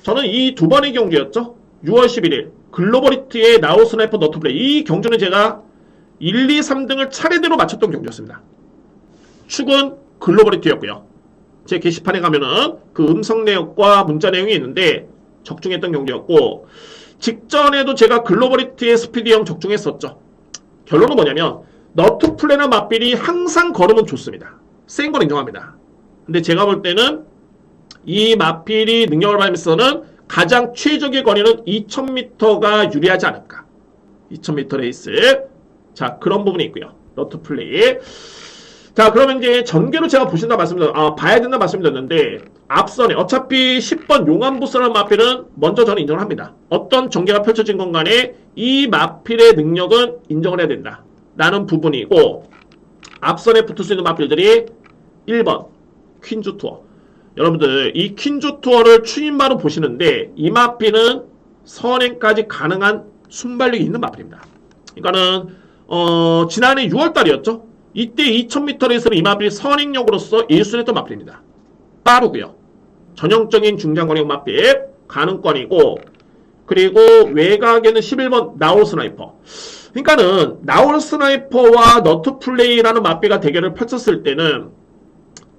저는 이 두 번의 경주였죠. 6월 11일 글로벌히트의 나우 스나이퍼 너트플레이 이 경주는 제가 1, 2, 3등을 차례대로 맞췄던 경주였습니다. 축은 글로벌히트였고요. 제 게시판에 가면은 그 음성 내역과 문자 내용이 있는데 적중했던 경주였고 직전에도 제가 글로벌히트의 스피드형 적중했었죠. 결론은 뭐냐면 너트플레이나 마필이 항상 걸으면 좋습니다. 센 걸 인정합니다. 근데 제가 볼 때는 이 마필이 능력을 발휘해서는 가장 최적의 거리는 2000m가 유리하지 않을까. 2000m 레이스. 자, 그런 부분이 있고요. 너트 플레이. 자, 그러면 이제 전개로 제가 봐야 된다 말씀드렸는데, 앞선에 어차피 10번 용암보스라는 마필은 먼저 저는 인정을 합니다. 어떤 전개가 펼쳐진 건 간에 이 마필의 능력은 인정을 해야 된다. 라는 부분이고, 앞선에 붙을 수 있는 마필들이 1번 퀸즈 투어. 여러분들 이 퀸즈 투어를 추인바로 보시는데 이 마필은 선행까지 가능한 순발력이 있는 마필입니다. 그러니까는 지난해 6월달이었죠. 이때 2000m에서는 이 마필이 선행력으로서 1순위했던 마필입니다. 빠르고요. 전형적인 중장거리 마필 가능권이고, 그리고 외곽에는 11번 나올 스나이퍼. 그러니까는 나올 스나이퍼와 너트 플레이라는 마필가 대결을 펼쳤을 때는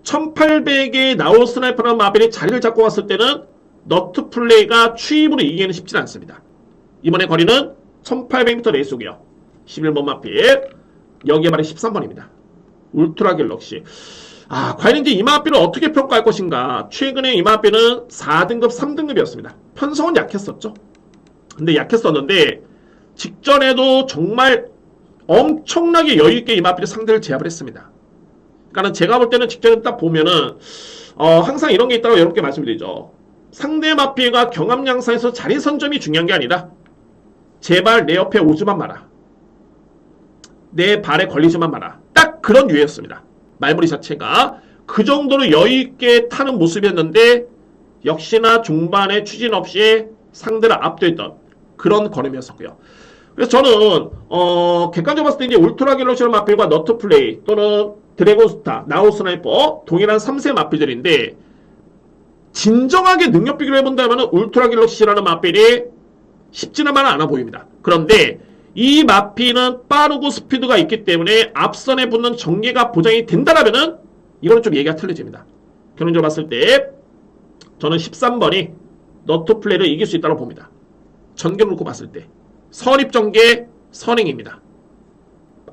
1800의 나올 스나이퍼라는 마필이 자리를 잡고 갔을 때는 너트 플레이가 추입으로 이기기는 쉽지는 않습니다. 이번에 거리는 1800m 레이스고요. 11번 마필, 여기에 말이 13번입니다. 울트라 갤럭시. 과연 이제 이 마필을 어떻게 평가할 것인가. 최근에 이 마필은 4등급, 3등급이었습니다. 편성은 약했었죠. 근데 약했었는데 직전에도 정말 엄청나게 여유있게 이 마필이 상대를 제압을 했습니다. 그러니까 제가 볼 때는 직전에 딱 보면은 항상 이런 게 있다고 여러분께 말씀드리죠. 상대 마필과 경합 양상에서 자리 선점이 중요한 게 아니라 제발 내 옆에 오지만 마라. 내 발에 걸리지만 마라. 딱 그런 유예였습니다. 말머리 자체가 그 정도로 여유있게 타는 모습이었는데 역시나 중반에 추진 없이 상대를 압도했던 그런 걸음이었었고요. 그래서 저는 객관적으로 봤을 때 이제 울트라 갤럭시의 마필과 너트 플레이 또는 드래곤스타, 나우 스나이퍼 동일한 3세 마필들인데 진정하게 능력 비교를 해본다면 울트라 갤럭시라는 마필이 쉽지는 않아 보입니다. 그런데 이 마필은 빠르고 스피드가 있기 때문에 앞선에 붙는 전개가 보장이 된다라면은 이거는 좀 얘기가 틀려집니다. 결론적으로 봤을 때 저는 13번이 너트 플레이를 이길 수 있다고 봅니다. 전개를 놓고 봤을 때 선입전개 선행입니다.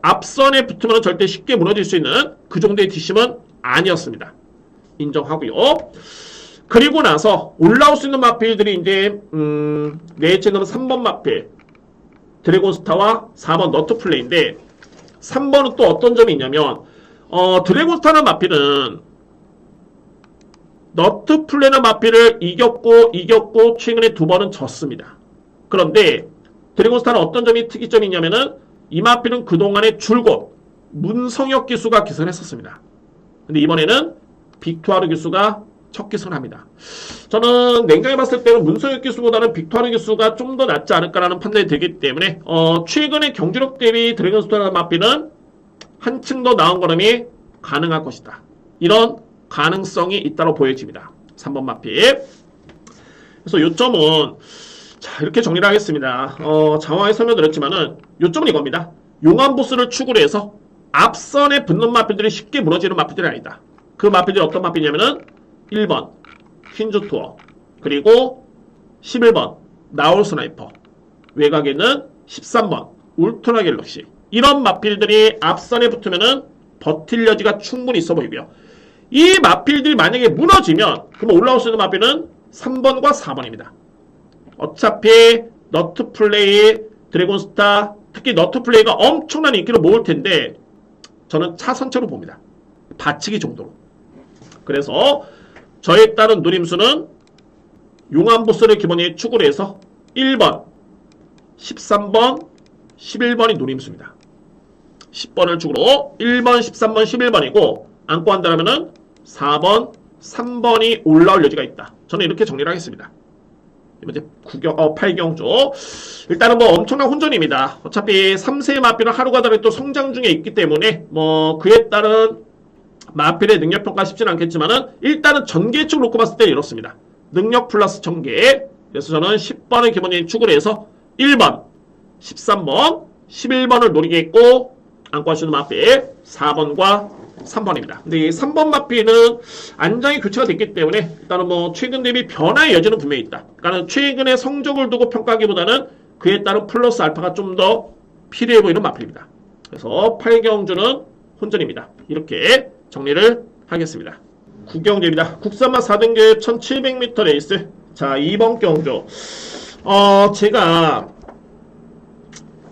앞선에 붙으면 절대 쉽게 무너질 수 있는 그 정도의 뒷심은 아니었습니다. 인정하고요. 그리고 나서 올라올 수 있는 마필들이 이제 내 채널은 3번 마필 드래곤스타와 4번 너트 플레이인데 3번은 또 어떤 점이 있냐면 드래곤스타는 마필은 너트 플레이는 마필을 이겼고 최근에 2번은 졌습니다. 그런데 드래곤스타는 어떤 점이 특이점이 있냐면은 이 마필은 그동안에 줄곧 문성혁 기수가 기선을 했었습니다. 근데 이번에는 빅투아르 기수가 첫 기선을 합니다. 저는 냉정히 봤을 때는 문성혁 기수보다는 빅투아르 기수가 좀 더 낫지 않을까라는 판단이 들기 때문에 최근의 경주력 대비 드래곤스타라는 마필은 한층 더 나은 걸음이 가능할 것이다. 이런 가능성이 있다고 보여집니다. 3번 마필. 그래서 요점은 자, 이렇게 정리를 하겠습니다. 장황하게 설명드렸지만은 요점은 이겁니다. 용암 보스를 축으로 해서 앞선에 붙는 마필들이 쉽게 무너지는 마필들이 아니다. 그 마필들이 어떤 마필이냐면은 1번 퀸즈 투어, 그리고 11번 나올 스나이퍼, 외곽에는 13번 울트라 갤럭시. 이런 마필들이 앞선에 붙으면은 버틸 여지가 충분히 있어 보이고요. 이 마필들이 만약에 무너지면 그럼 올라올 수 있는 마필은 3번과 4번입니다. 어차피 너트 플레이, 드래곤스타, 특히 너트 플레이가 엄청난 인기를 모을 텐데 저는 차선체로 봅니다. 받치기 정도로. 그래서 저에 따른 누림수는 용암보스를 기본에 축으로 해서 1번, 13번, 11번이 누림수입니다. 10번을 축으로 1번, 13번, 11번이고 안고 한다면 4번, 3번이 올라올 여지가 있다. 저는 이렇게 정리를 하겠습니다. 이제 8경주. 일단은 뭐 엄청난 혼전입니다. 어차피 3세의 마필은 하루가 다르게 또 성장 중에 있기 때문에 뭐 그에 따른 마필의 능력 평가 쉽지는 않겠지만은 일단은 전개축 놓고 봤을 때 이렇습니다. 능력 플러스 전개. 그래서 저는 10번을 기본적인 축으로 해서 1번, 13번, 11번을 노리겠고 안고 할 수 있는 마필 4번과 3번입니다. 근데 이 3번 마필은 안장이 교체가 됐기 때문에 일단은 뭐 최근 대비 변화의 여지는 분명히 있다. 그러니까 최근의 성적을 두고 평가하기보다는 그에 따른 플러스 알파가 좀 더 필요해 보이는 마필입니다. 그래서 8경주는 혼전입니다. 이렇게 정리를 하겠습니다. 국경주입니다. 국산마 4등급 1700m 레이스. 자, 이번 경주. 제가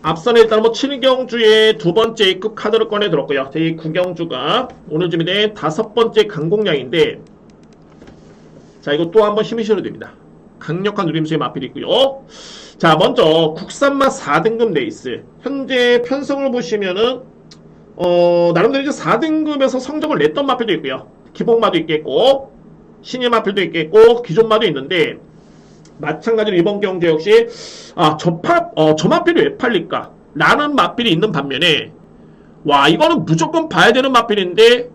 앞선에 일단 뭐 7경주의 두 번째 A급 카드를 꺼내 들었고요. 이 9경주가 오늘 준비된 5번째 강공량인데, 자, 이거 또 한번 힘이 실어야 됩니다. 강력한 누림수의 마필이 있고요. 자, 먼저 국산마 4등급 레이스. 현재 편성을 보시면은 나름대로 이제 4등급에서 성적을 냈던 마필도 있고요. 기본마도 있겠고, 신예 마필도 있겠고, 기존마도 있는데, 마찬가지로 이번 경주 역시 저 마필이 왜 팔릴까? 라는 마필이 있는 반면에, 와, 이거는 무조건 봐야 되는 마필인데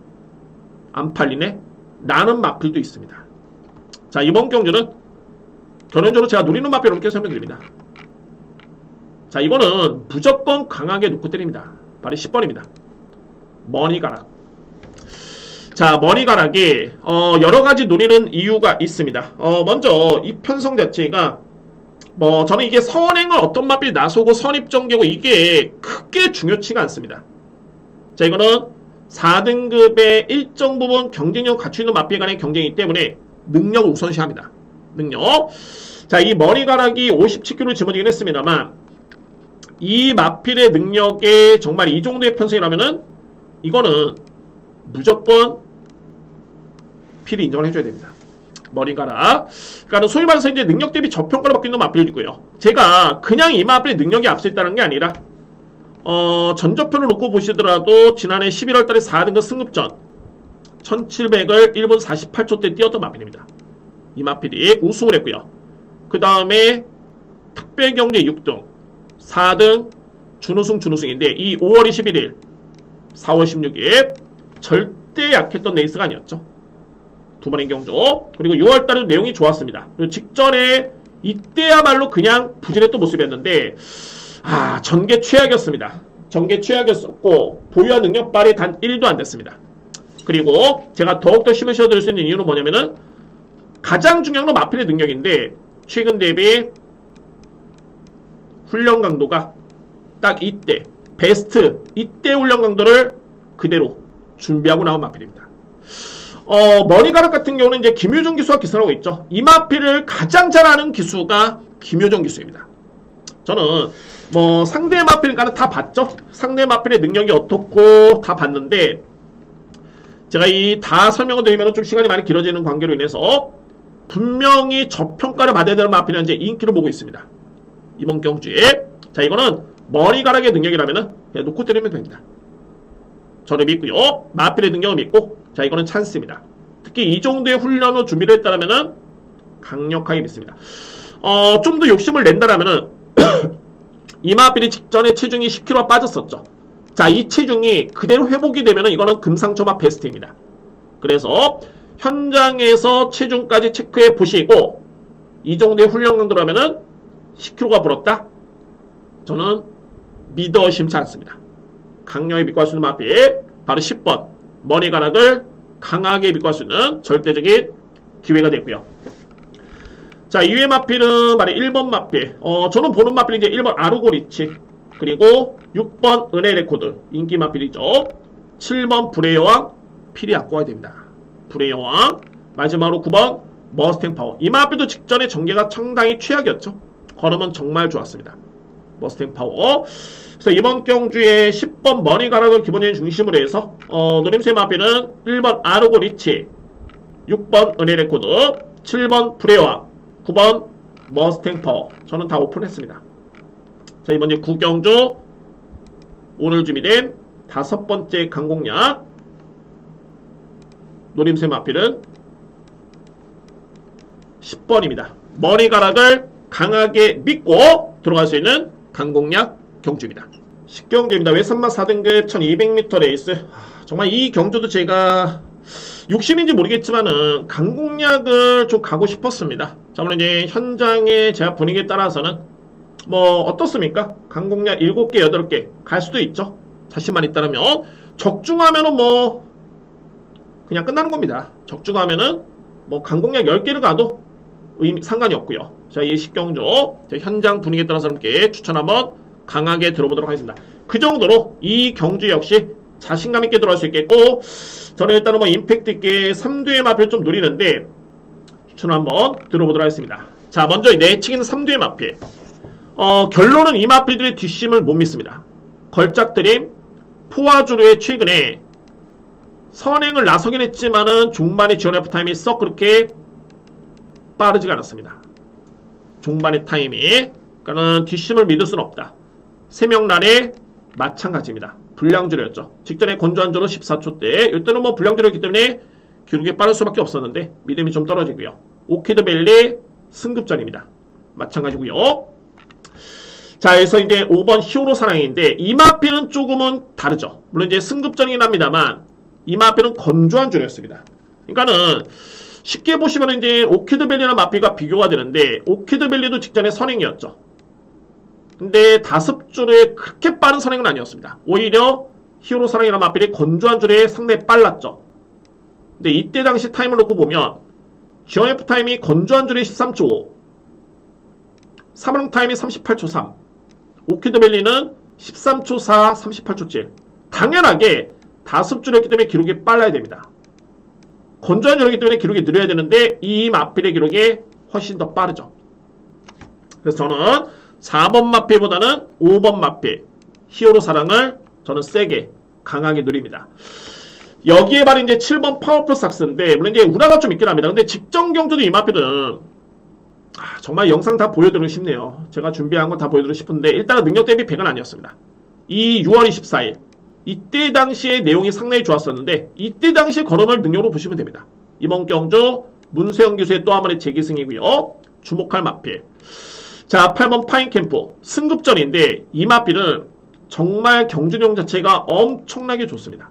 안 팔리네? 라는 마필도 있습니다. 자, 이번 경주는 결론적으로 제가 노리는 마필을 이렇게 설명드립니다. 자, 이거는 무조건 강하게 놓고 때립니다. 바로 10번입니다. 머니가락. 자, 머니가락이 여러가지 노리는 이유가 있습니다. 먼저 이 편성 자체가 저는 이게 선행을 어떤 마필이 나서고 선입전개고 이게 크게 중요치가 않습니다. 자, 이거는 4등급의 일정 부분 경쟁력 갖추고 있는 마필 간의 경쟁이기 때문에 능력을 우선시합니다. 능력. 자, 이 머리가락이 57kg 짊어지긴 했습니다만 이 마필의 능력에 정말 이 정도의 편성이라면은 이거는 무조건 필이 인정을 해줘야 됩니다. 머리가락. 그러니까 소위 말해서 이제 능력 대비 저평가를 받고 있는 마필이고요. 제가 그냥 이 마필의 능력이 앞서 있다는 게 아니라 전적표를 놓고 보시더라도 지난해 11월 달에 4등급 승급전 1700을 1분 48초 때 뛰었던 마필입니다. 이 마필이 우승을 했고요. 그 다음에 특별경제 6등 4등 준우승인데 이 5월 21일 4월 16일 절대 약했던 레이스가 아니었죠. 두 번의 경주. 그리고 6월달에도 내용이 좋았습니다. 그리고 직전에 이때야말로 그냥 부진했던 모습이었는데 전개 최악이었습니다. 전개 최악이었었고 보유한 능력 발이 단 1도 안 됐습니다. 그리고 제가 더욱더 힘을 실어드릴 수 있는 이유는 뭐냐면은 가장 중요한 건 마필의 능력인데 최근 대비 훈련 강도가 딱 이때 베스트 이때 훈련 강도를 그대로 준비하고 나온 마필입니다. 머리가락 같은 경우는 이제 김효정 기수가 기선하고 있죠. 이 마필을 가장 잘하는 기수가 김효정 기수입니다. 저는 상대 마필과는 다 봤죠. 상대 마필의 능력이 어떻고 다 봤는데 제가 이 다 설명을 드리면 좀 시간이 많이 길어지는 관계로 인해서 분명히 저평가를 받아야 되는 마필은 이제 인기를 보고 있습니다. 이번 경주에. 자, 이거는 머리가락의 능력이라면은 그냥 놓고 때리면 됩니다. 저를 믿고요. 마필의 능력을 믿고. 자, 이거는 찬스입니다. 특히 이 정도의 훈련을 준비를 했다라면은 강력하게 믿습니다. 좀 더 욕심을 낸다라면은 이 마필이 직전에 체중이 10kg 빠졌었죠. 자, 이 체중이 그대로 회복이 되면은 이거는 금상첨화 베스트입니다. 그래서 현장에서 체중까지 체크해 보시고 이 정도의 훈련 강도라면은 10kg가 불었다? 저는 믿어 의심치 않습니다. 강력히 믿고 할 수 있는 마필 바로 10번 머리가락을 강하게 믿고 할 수 있는 절대적인 기회가 됐고요. 자, 이외의 마필은 바로 1번 마필. 저는 보는 마필이 이제 1번 아르고리치, 그리고 6번 은혜 레코드 인기 마필이죠. 7번 불의 여왕 필이 아껴야 됩니다. 불의 여왕. 마지막으로 9번 머스탱 파워. 이 마필도 직전에 전개가 상당히 최악이었죠. 걸음은 정말 좋았습니다. 머스탱 파워. 그래서 이번 경주에 10번 머리가락을 기본적인 중심으로 해서 노림수의 마필은 1번 아르고 리치, 6번 은혜 레코드, 7번 불의 여왕, 9번 머스탱 파워. 저는 다 오픈했습니다. 자, 이번 이제 9경주 오늘 준비된 5번째 강공략 노림수의 마필은 10번입니다. 머리가락을 강하게 믿고 들어갈 수 있는 강공략 경주입니다. 10경주입니다. 외산마 4등급 1200m 레이스. 정말 이 경주도 제가 욕심인지 모르겠지만은 강공략을 좀 가고 싶었습니다. 자, 물론 이제 현장의 제가 분위기에 따라서는 어떻습니까? 강공략 7개, 8개 갈 수도 있죠. 자신만 있다면. 적중하면은 그냥 끝나는 겁니다. 적중하면은 강공략 10개를 가도 상관이 없고요. 자, 이 10경주 현장 분위기에 따라서 함께 추천 한번 강하게 들어보도록 하겠습니다. 그 정도로 이 경주 역시 자신감 있게 들어갈 수 있겠고, 저는 일단은 뭐 임팩트 있게 3두의 마필 좀 노리는데 추천 한번 들어보도록 하겠습니다. 자, 먼저 내치기는 3두의 마필. 결론은 이 마필들의 뒷심을 못 믿습니다. 걸작드림, 포화주로의 최근에 선행을 나서긴 했지만은 중반의 지원 F타임이 썩 그렇게 빠르지가 않았습니다. 중반의 타임이. 그러니까는 뒷심을 믿을 수는 없다. 3명란에 마찬가지입니다. 불량주로였죠. 직전에 건조한조로 14초 때 이때는 뭐 불량주로였기 때문에 기록이 빠를 수밖에 없었는데 믿음이 좀 떨어지고요. 오키드밸리 승급전입니다. 마찬가지고요. 자, 그래서 이제 5번 히어로 사랑인데 이 마필은 조금은 다르죠. 물론 이제 승급전이긴 합니다만 이 마필은 건조한 줄이었습니다. 그러니까는 쉽게 보시면 이제 오키드밸리나 마필과 비교가 되는데 오키드밸리도 직전에 선행이었죠. 근데 5줄에 그렇게 빠른 선행은 아니었습니다. 오히려 히어로 사랑이나 마필이 건조한 줄에 상당히 빨랐죠. 근데 이때 당시 타임을 놓고 보면 GF 타임이 건조한 줄에 13초 5, 사망 타임이 38초 3, 오키드밸리는 13초 4, 38초 7. 당연하게 5줄이었기 때문에 기록이 빨라야 됩니다. 건조한 줄이기 때문에 기록이 느려야 되는데 이 마필의 기록이 훨씬 더 빠르죠. 그래서 저는 4번 마필보다는 5번 마필 히어로 사랑을 저는 세게 강하게 누립니다. 여기에 바로 이제 7번 파워풀 삭스인데 물론 이제 우라가 좀 있긴 합니다. 근데 직전 경주도 이 마필은 정말 영상 다 보여드리고 싶네요. 제가 준비한 건 다 보여드리고 싶은데 일단은 능력 대비 100은 아니었습니다. 이 6월 24일 이때 당시의 내용이 상당히 좋았었는데 이때 당시 걸음을 능력으로 보시면 됩니다. 이번 경주 문세영 기수의 또 한 번의 재기승이고요. 주목할 마필. 자, 8번 파인캠프 승급전인데 이 마필은 정말 경주 내용 자체가 엄청나게 좋습니다.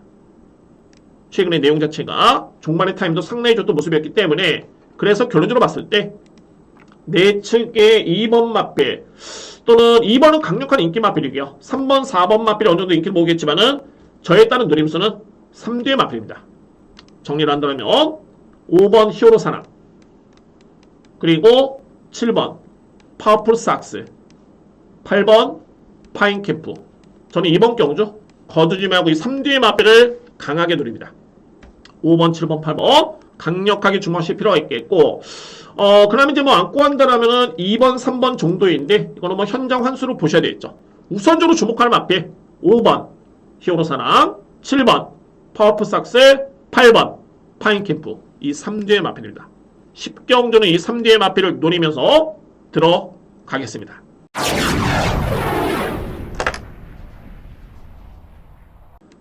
최근에 내용 자체가 종반의 타임도 상당히 좋던 모습이었기 때문에 그래서 결론적으로 봤을 때 내측의 2번 마필 또는 2번은 강력한 인기 마필이고요. 3번, 4번 마필이 어느 정도 인기를 모으겠지만은 저에 따른 누림수는 3두의 마필입니다. 정리를 한다면 5번 히어로 사랑 그리고 7번 파워풀 삭스 8번 파인캠프 저는 이번 경주 거두지매하고 이 3두의 마필을 강하게 누립니다. 5번, 7번, 8번 강력하게 주목하실 필요가 있겠고 그러면 이제 뭐 안고 한다라면은 2번, 3번 정도인데 이거는 뭐 현장 환수로 보셔야 되겠죠. 우선적으로 주목할 마필 5번 히어로 사랑 7번 파워풀 삭스 8번 파인캠프 이 3두의 마필입니다. 10경주는 이 3두의 마필을 노리면서 들어가겠습니다.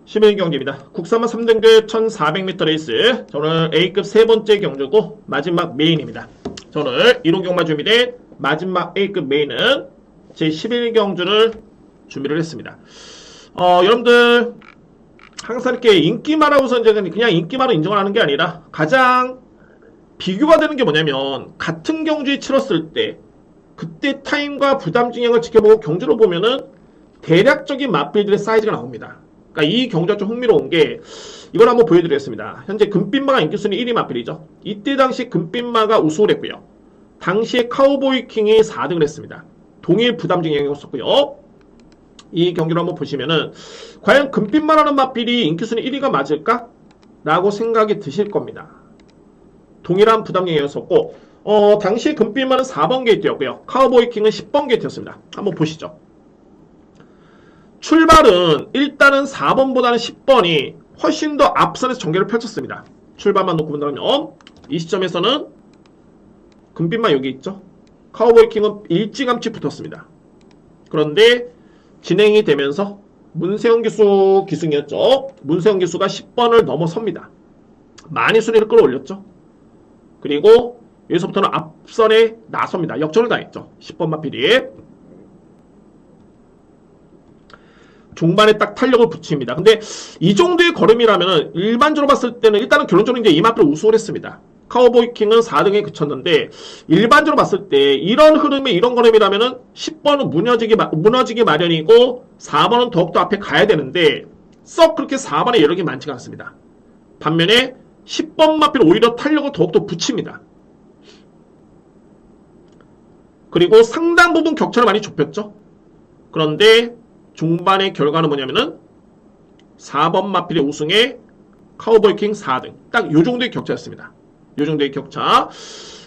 시민 경기입니다. 국산만 3등급 1400m 레이스. 저는 A급 세 번째 경주고 마지막 메인입니다. 저는 1호 경마 준비된 마지막 A급 메인은 제 11경주를 준비를 했습니다. 여러분들 항상 이렇게 인기마라고 해서 그냥 인기마로 인정을 하는 게 아니라 가장 비교가 되는 게 뭐냐면 같은 경주에 치렀을 때 그때 타임과 부담 증량을 지켜보고 경주로 보면은 대략적인 마필들의 사이즈가 나옵니다. 그러니까 이 경주가 좀 흥미로운 게 이걸 한번 보여드리겠습니다. 현재 금빛마가 인기순위 1위 마필이죠. 이때 당시 금빛마가 우승을 했고요. 당시에 카우보이 킹이 4등을 했습니다. 동일 부담 증량이었었고요. 이 경기를 한번 보시면은 과연 금빛마라는 마필이 인기순위 1위가 맞을까? 라고 생각이 드실 겁니다. 동일한 부담 증량이었었고 당시에 금빛마는 4번 게이트였고요. 카우보이 킹은 10번 게이트였습니다. 한번 보시죠. 출발은 일단은 4번보다는 10번이 훨씬 더 앞선에서 전개를 펼쳤습니다. 출발만 놓고 본다면 이 시점에서는 금빛만 여기 있죠. 카우보이 킹은 일찌감치 붙었습니다. 그런데 진행이 되면서 문세영 기수 기승이었죠. 문세영 기수가 10번을 넘어섭니다. 많이 순위를 끌어올렸죠. 그리고 여기서부터는 앞선에 나섭니다. 역전을 당했죠. 10번 마필이. 중반에 딱 탄력을 붙입니다. 근데 이 정도의 걸음이라면 일반적으로 봤을 때는 일단은 결론적으로 이제 이 마필을 우승을 했습니다. 카우보이 킹은 4등에 그쳤는데 일반적으로 봤을 때 이런 흐름에 이런 걸음이라면은 10번은 무너지기 마련이고 4번은 더욱더 앞에 가야 되는데 썩 그렇게 4번의 여력이 많지가 않습니다. 반면에 10번 마필 오히려 탄력을 더욱더 붙입니다. 그리고 상당 부분 격차를 많이 좁혔죠. 그런데 중반의 결과는 뭐냐면은 4번 마필의 우승에 카우보이 킹 4등. 딱 요 정도의 격차였습니다. 요 정도의 격차.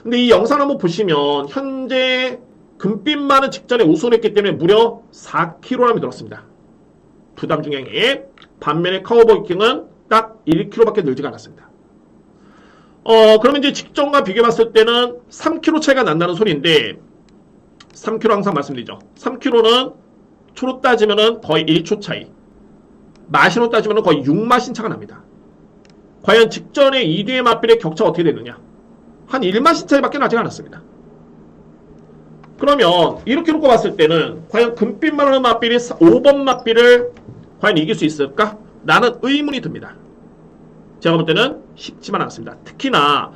근데 이 영상 한번 보시면 현재 금빛만은 직전에 우승을 했기 때문에 무려 4kg이 늘었습니다. 부담 중량에. 반면에 카우보이 킹은 딱 1kg밖에 늘지가 않았습니다. 그러면 이제 직전과 비교해 봤을 때는 3kg 차이가 난다는 소리인데 3kg 항상 말씀드리죠. 3kg는 초로 따지면은 거의 1초 차이. 마신으로 따지면은 거의 6마신 차가 납니다. 과연 직전에 2뒤의 마필의 격차가 어떻게 됐느냐? 한 1마신 차이밖에 나지 않았습니다. 그러면 이렇게 놓고 봤을 때는 과연 금빛만 하는 마필이 5번 마필을 과연 이길 수 있을까? 나는 의문이 듭니다. 제가 볼 때는 쉽지만 않습니다. 특히나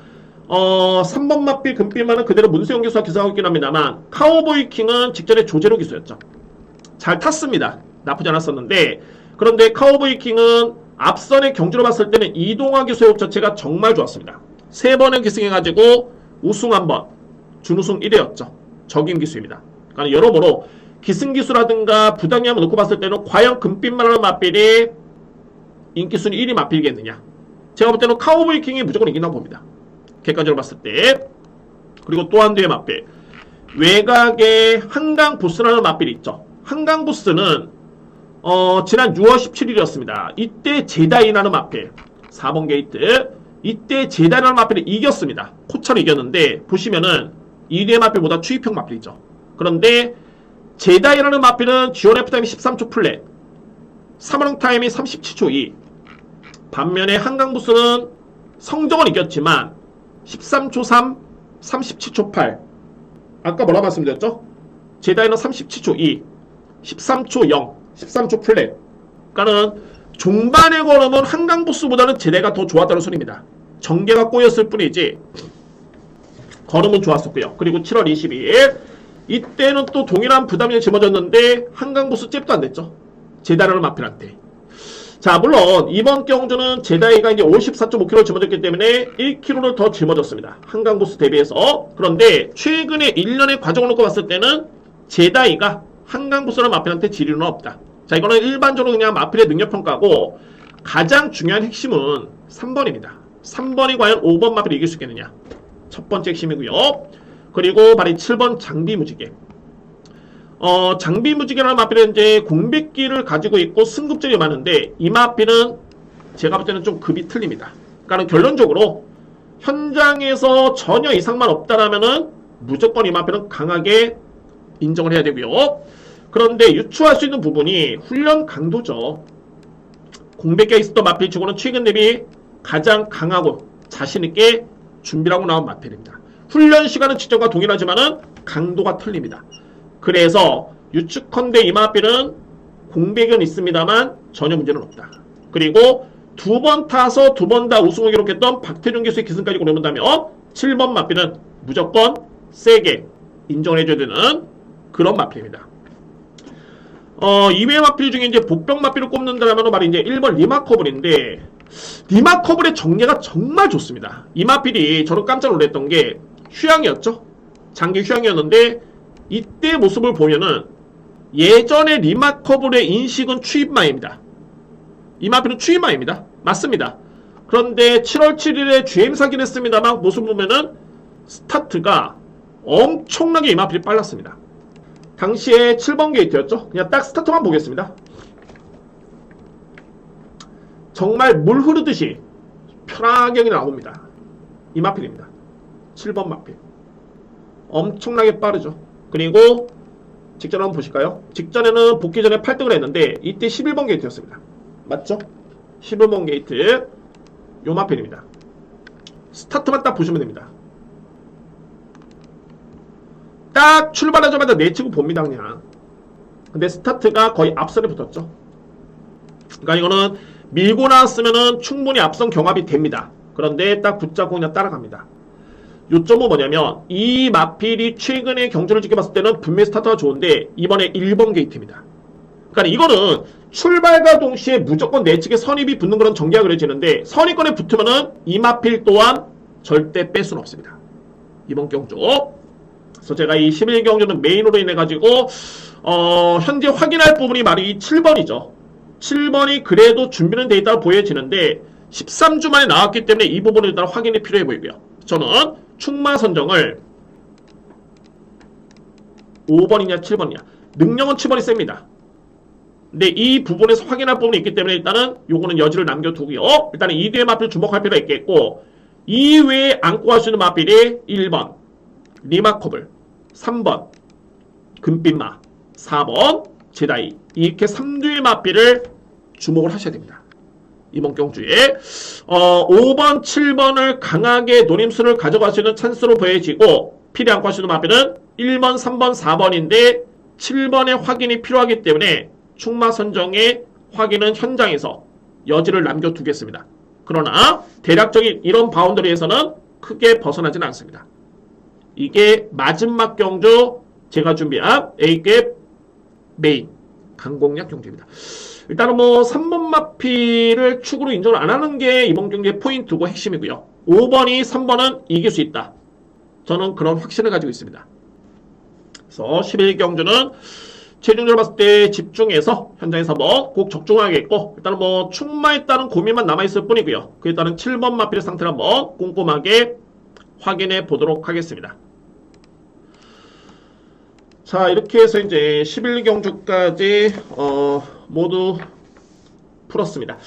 3번 마필 금빛만은 그대로 문세영 기수가 기사하고 있긴 합니다만 카우보이 킹은 직전에 조제로 기수였죠. 잘 탔습니다. 나쁘지 않았었는데 그런데 카우보이 킹은 앞선의 경주로 봤을 때는 이동화 기수의 호흡 자체가 정말 좋았습니다. 3번을 기승해가지고 우승 1번, 준우승 1회였죠. 적임 기수입니다. 그러니까 여러모로 기승 기수라든가 부담이 한번 놓고 봤을 때는 과연 금빛만 하는 마필이 인기순위 1위 마필이겠느냐. 제가 볼 때는 카우보이 킹이 무조건 이긴다고 봅니다. 객관적으로 봤을 때. 그리고 또 한 대의 마필. 외곽에 한강 부스라는 마필이 있죠. 한강 부스는 지난 6월 17일이었습니다. 이때 제다이라는 마필 4번 게이트 이때 제다이라는 마필을 이겼습니다. 코차로 이겼는데 보시면은 2위의 마필보다 추입형 마필이죠. 그런데 제다이라는 마필은 GOF 타임이 13초 플랫 3원 타임이 37초 2 반면에 한강부스는 성적은 이겼지만 13초 3 37초 8 아까 뭐라 말씀드렸죠? 제다이는 37초 2 13초 0 13초 플랫. 그러니까는 종반의 걸음은 한강부스보다는 제대가 더 좋았다는 소리입니다. 전개가 꼬였을 뿐이지 걸음은 좋았었고요. 그리고 7월 22일 이때는 또 동일한 부담이 짊어졌는데 한강부스 잽도 안 됐죠. 제다라는 마필한테. 자, 물론 이번 경주는 제다이가 이제 54.5kg를 짊어졌기 때문에 1kg를 더 짊어졌습니다. 한강부스 대비해서. 그런데 최근에 1년의 과정을 놓고 봤을 때는 제다이가 한강부스라는 마필한테 지리는 없다. 자, 이거는 일반적으로 그냥 마필의 능력평가고 가장 중요한 핵심은 3번입니다. 3번이 과연 5번 마필을 이길 수 있겠느냐. 첫 번째 핵심이고요. 그리고 바로 7번 장비무지개. 장비무지개라는 마필은 이제 공백기를 가지고 있고 승급전이 많은데 이 마필은 제가 볼 때는 좀 급이 틀립니다. 그러니까 결론적으로 현장에서 전혀 이상만 없다라면은 무조건 이 마필은 강하게 인정을 해야 되고요. 그런데 유추할 수 있는 부분이 훈련 강도죠. 공백기가 있었던 마필치고는 최근 대비 가장 강하고 자신있게 준비를 하고 나온 마필입니다. 훈련 시간은 직전과 동일하지만은 강도가 틀립니다. 그래서 유축컨대 이 마필은 공백은 있습니다만 전혀 문제는 없다. 그리고 2번 타서 2번 다 우승을 기록했던 박태준 기수의 기승까지 고려본다면 7번 마필은 무조건 세게 인정을 해줘야 되는 그런 마필입니다. 이외의 마필 중에 이제 복병 마필을 꼽는다면 말이 이제 1번 리마커블인데 리마커블의 전개가 정말 좋습니다. 이 마필이 저는 깜짝 놀랐던 게 휴양이었죠. 장기 휴양이었는데 이때 모습을 보면은 예전에 리마커블의 인식은 추입마입니다. 이 마필은 추입마입니다. 맞습니다. 그런데 7월 7일에 GM사긴 했습니다만 모습 보면은 스타트가 엄청나게 이 마필이 빨랐습니다. 당시에 7번 게이트였죠. 그냥 딱 스타트만 보겠습니다. 정말 물 흐르듯이 편하게 나옵니다. 이 마필입니다. 7번 마필. 엄청나게 빠르죠. 그리고 직전 한번 보실까요? 직전에는 복귀 전에 8등을 했는데 이때 11번 게이트였습니다. 맞죠? 11번 게이트 요 마필입니다. 스타트만 딱 보시면 됩니다. 딱 출발하자마자 내치고 봅니다 그냥. 근데 스타트가 거의 앞선에 붙었죠. 그러니까 이거는 밀고 나왔으면은 충분히 앞선 경합이 됩니다. 그런데 딱 붙잡고 그냥 따라갑니다. 요점은 뭐냐면 이 마필이 최근에 경주를 지켜봤을 때는 분명히 스타트가 좋은데 이번에 1번 게이트입니다. 그러니까 이거는 출발과 동시에 무조건 내측에 선입이 붙는 그런 전개가 그려지는데 선입권에 붙으면은 이 마필 또한 절대 뺄 수는 없습니다. 이번 경주. 그래서 제가 이 11경주는 메인으로 인해 가지고 현재 확인할 부분이 바로 이 7번이죠. 7번이 그래도 준비는 돼 있다고 보여지는데 13주 만에 나왔기 때문에 이 부분을 일단 확인이 필요해 보이고요. 저는 충마 선정을 5번이냐 7번이냐 능력은 7번이 셉니다. 근데 이 부분에서 확인할 부분이 있기 때문에 일단은 요거는 여지를 남겨두고요. 일단은 이 뒤에 마필 주목할 필요가 있겠고 이 외에 안고 할 수 있는 마필이 1번 리마커블, 3번 금빛마, 4번 제다이 이렇게 3두의 마필을 주목을 하셔야 됩니다. 이번 경주에 5번, 7번을 강하게 노림수를 가져갈 수 있는 찬스로 보여지고 필히 안고 할 수 있는 마필은 1번, 3번, 4번인데 7번의 확인이 필요하기 때문에 충마 선정의 확인은 현장에서 여지를 남겨두겠습니다. 그러나 대략적인 이런 바운더리에서는 크게 벗어나지는 않습니다. 이게 마지막 경주 제가 준비한 A급 메인 강공략 경주입니다. 일단은 뭐 3번 마피를 축으로 인정을 안 하는 게 이번 경기의 포인트고 핵심이고요. 5번이 3번은 이길 수 있다. 저는 그런 확신을 가지고 있습니다. 그래서 11경주는 최종적으로 봤을 때 집중해서 현장에서 뭐 꼭 적중하겠고 일단은 뭐 충마에 따른 고민만 남아있을 뿐이고요. 그에 따른 7번 마필의 상태를 한번 꼼꼼하게 확인해 보도록 하겠습니다. 자, 이렇게 해서 이제 11경주까지 모두 풀었습니다.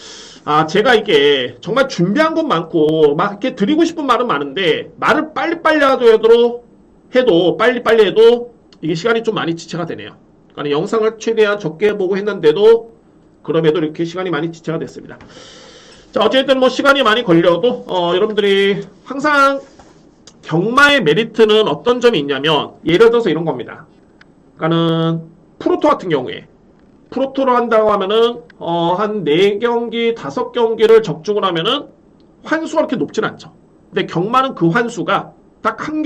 제가 이게 정말 준비한 건 많고 막 이렇게 드리고 싶은 말은 많은데 말을 빨리빨리 해도 빨리빨리 해도 이게 시간이 좀 많이 지체가 되네요. 그러니까 영상을 최대한 적게 보고 했는데도 그럼에도 이렇게 시간이 많이 지체가 됐습니다. 자, 어쨌든 뭐 시간이 많이 걸려도 여러분들이 항상 경마의 메리트는 어떤 점이 있냐면 예를 들어서 이런 겁니다. 그러니까는 프로토 같은 경우에 프로토를 한다고 하면은 한 4경기, 5경기를 적중을 하면은 환수가 그렇게 높진 않죠. 근데 경마는 그 환수가 딱 한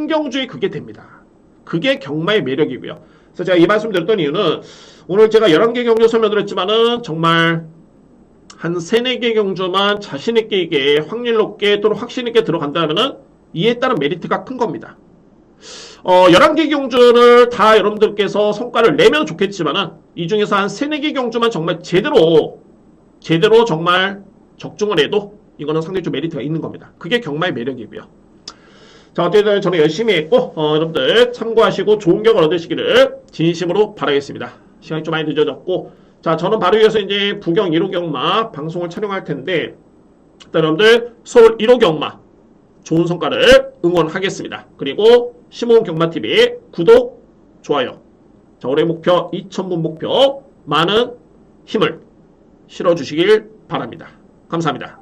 경주에 그게 됩니다. 그게 경마의 매력이고요. 그래서 제가 이 말씀 드렸던 이유는 오늘 제가 11개 경주 설명을 했지만은 정말 한 3, 4개 경주만 자신있게 이게 확률 높게 또는 확신있게 들어간다면은 이에 따른 메리트가 큰 겁니다. 11개 경주를 다 여러분들께서 성과를 내면 좋겠지만은 이 중에서 한 3, 4개 경주만 정말 제대로 정말 적중을 해도 이거는 상당히 좀 메리트가 있는 겁니다. 그게 경마의 매력이고요. 자, 어쨌든 저는 열심히 했고 여러분들 참고하시고 좋은 결과 얻으시기를 진심으로 바라겠습니다. 시간이 좀 많이 늦어졌고 자, 저는 바로 이어서 이제 부경 1호 경마 방송을 촬영할 텐데 일단 여러분들 서울 1호 경마 좋은 성과를 응원하겠습니다. 그리고 심호흡 경마TV 구독, 좋아요. 자, 올해 목표 2,000분 목표 많은 힘을 실어주시길 바랍니다. 감사합니다.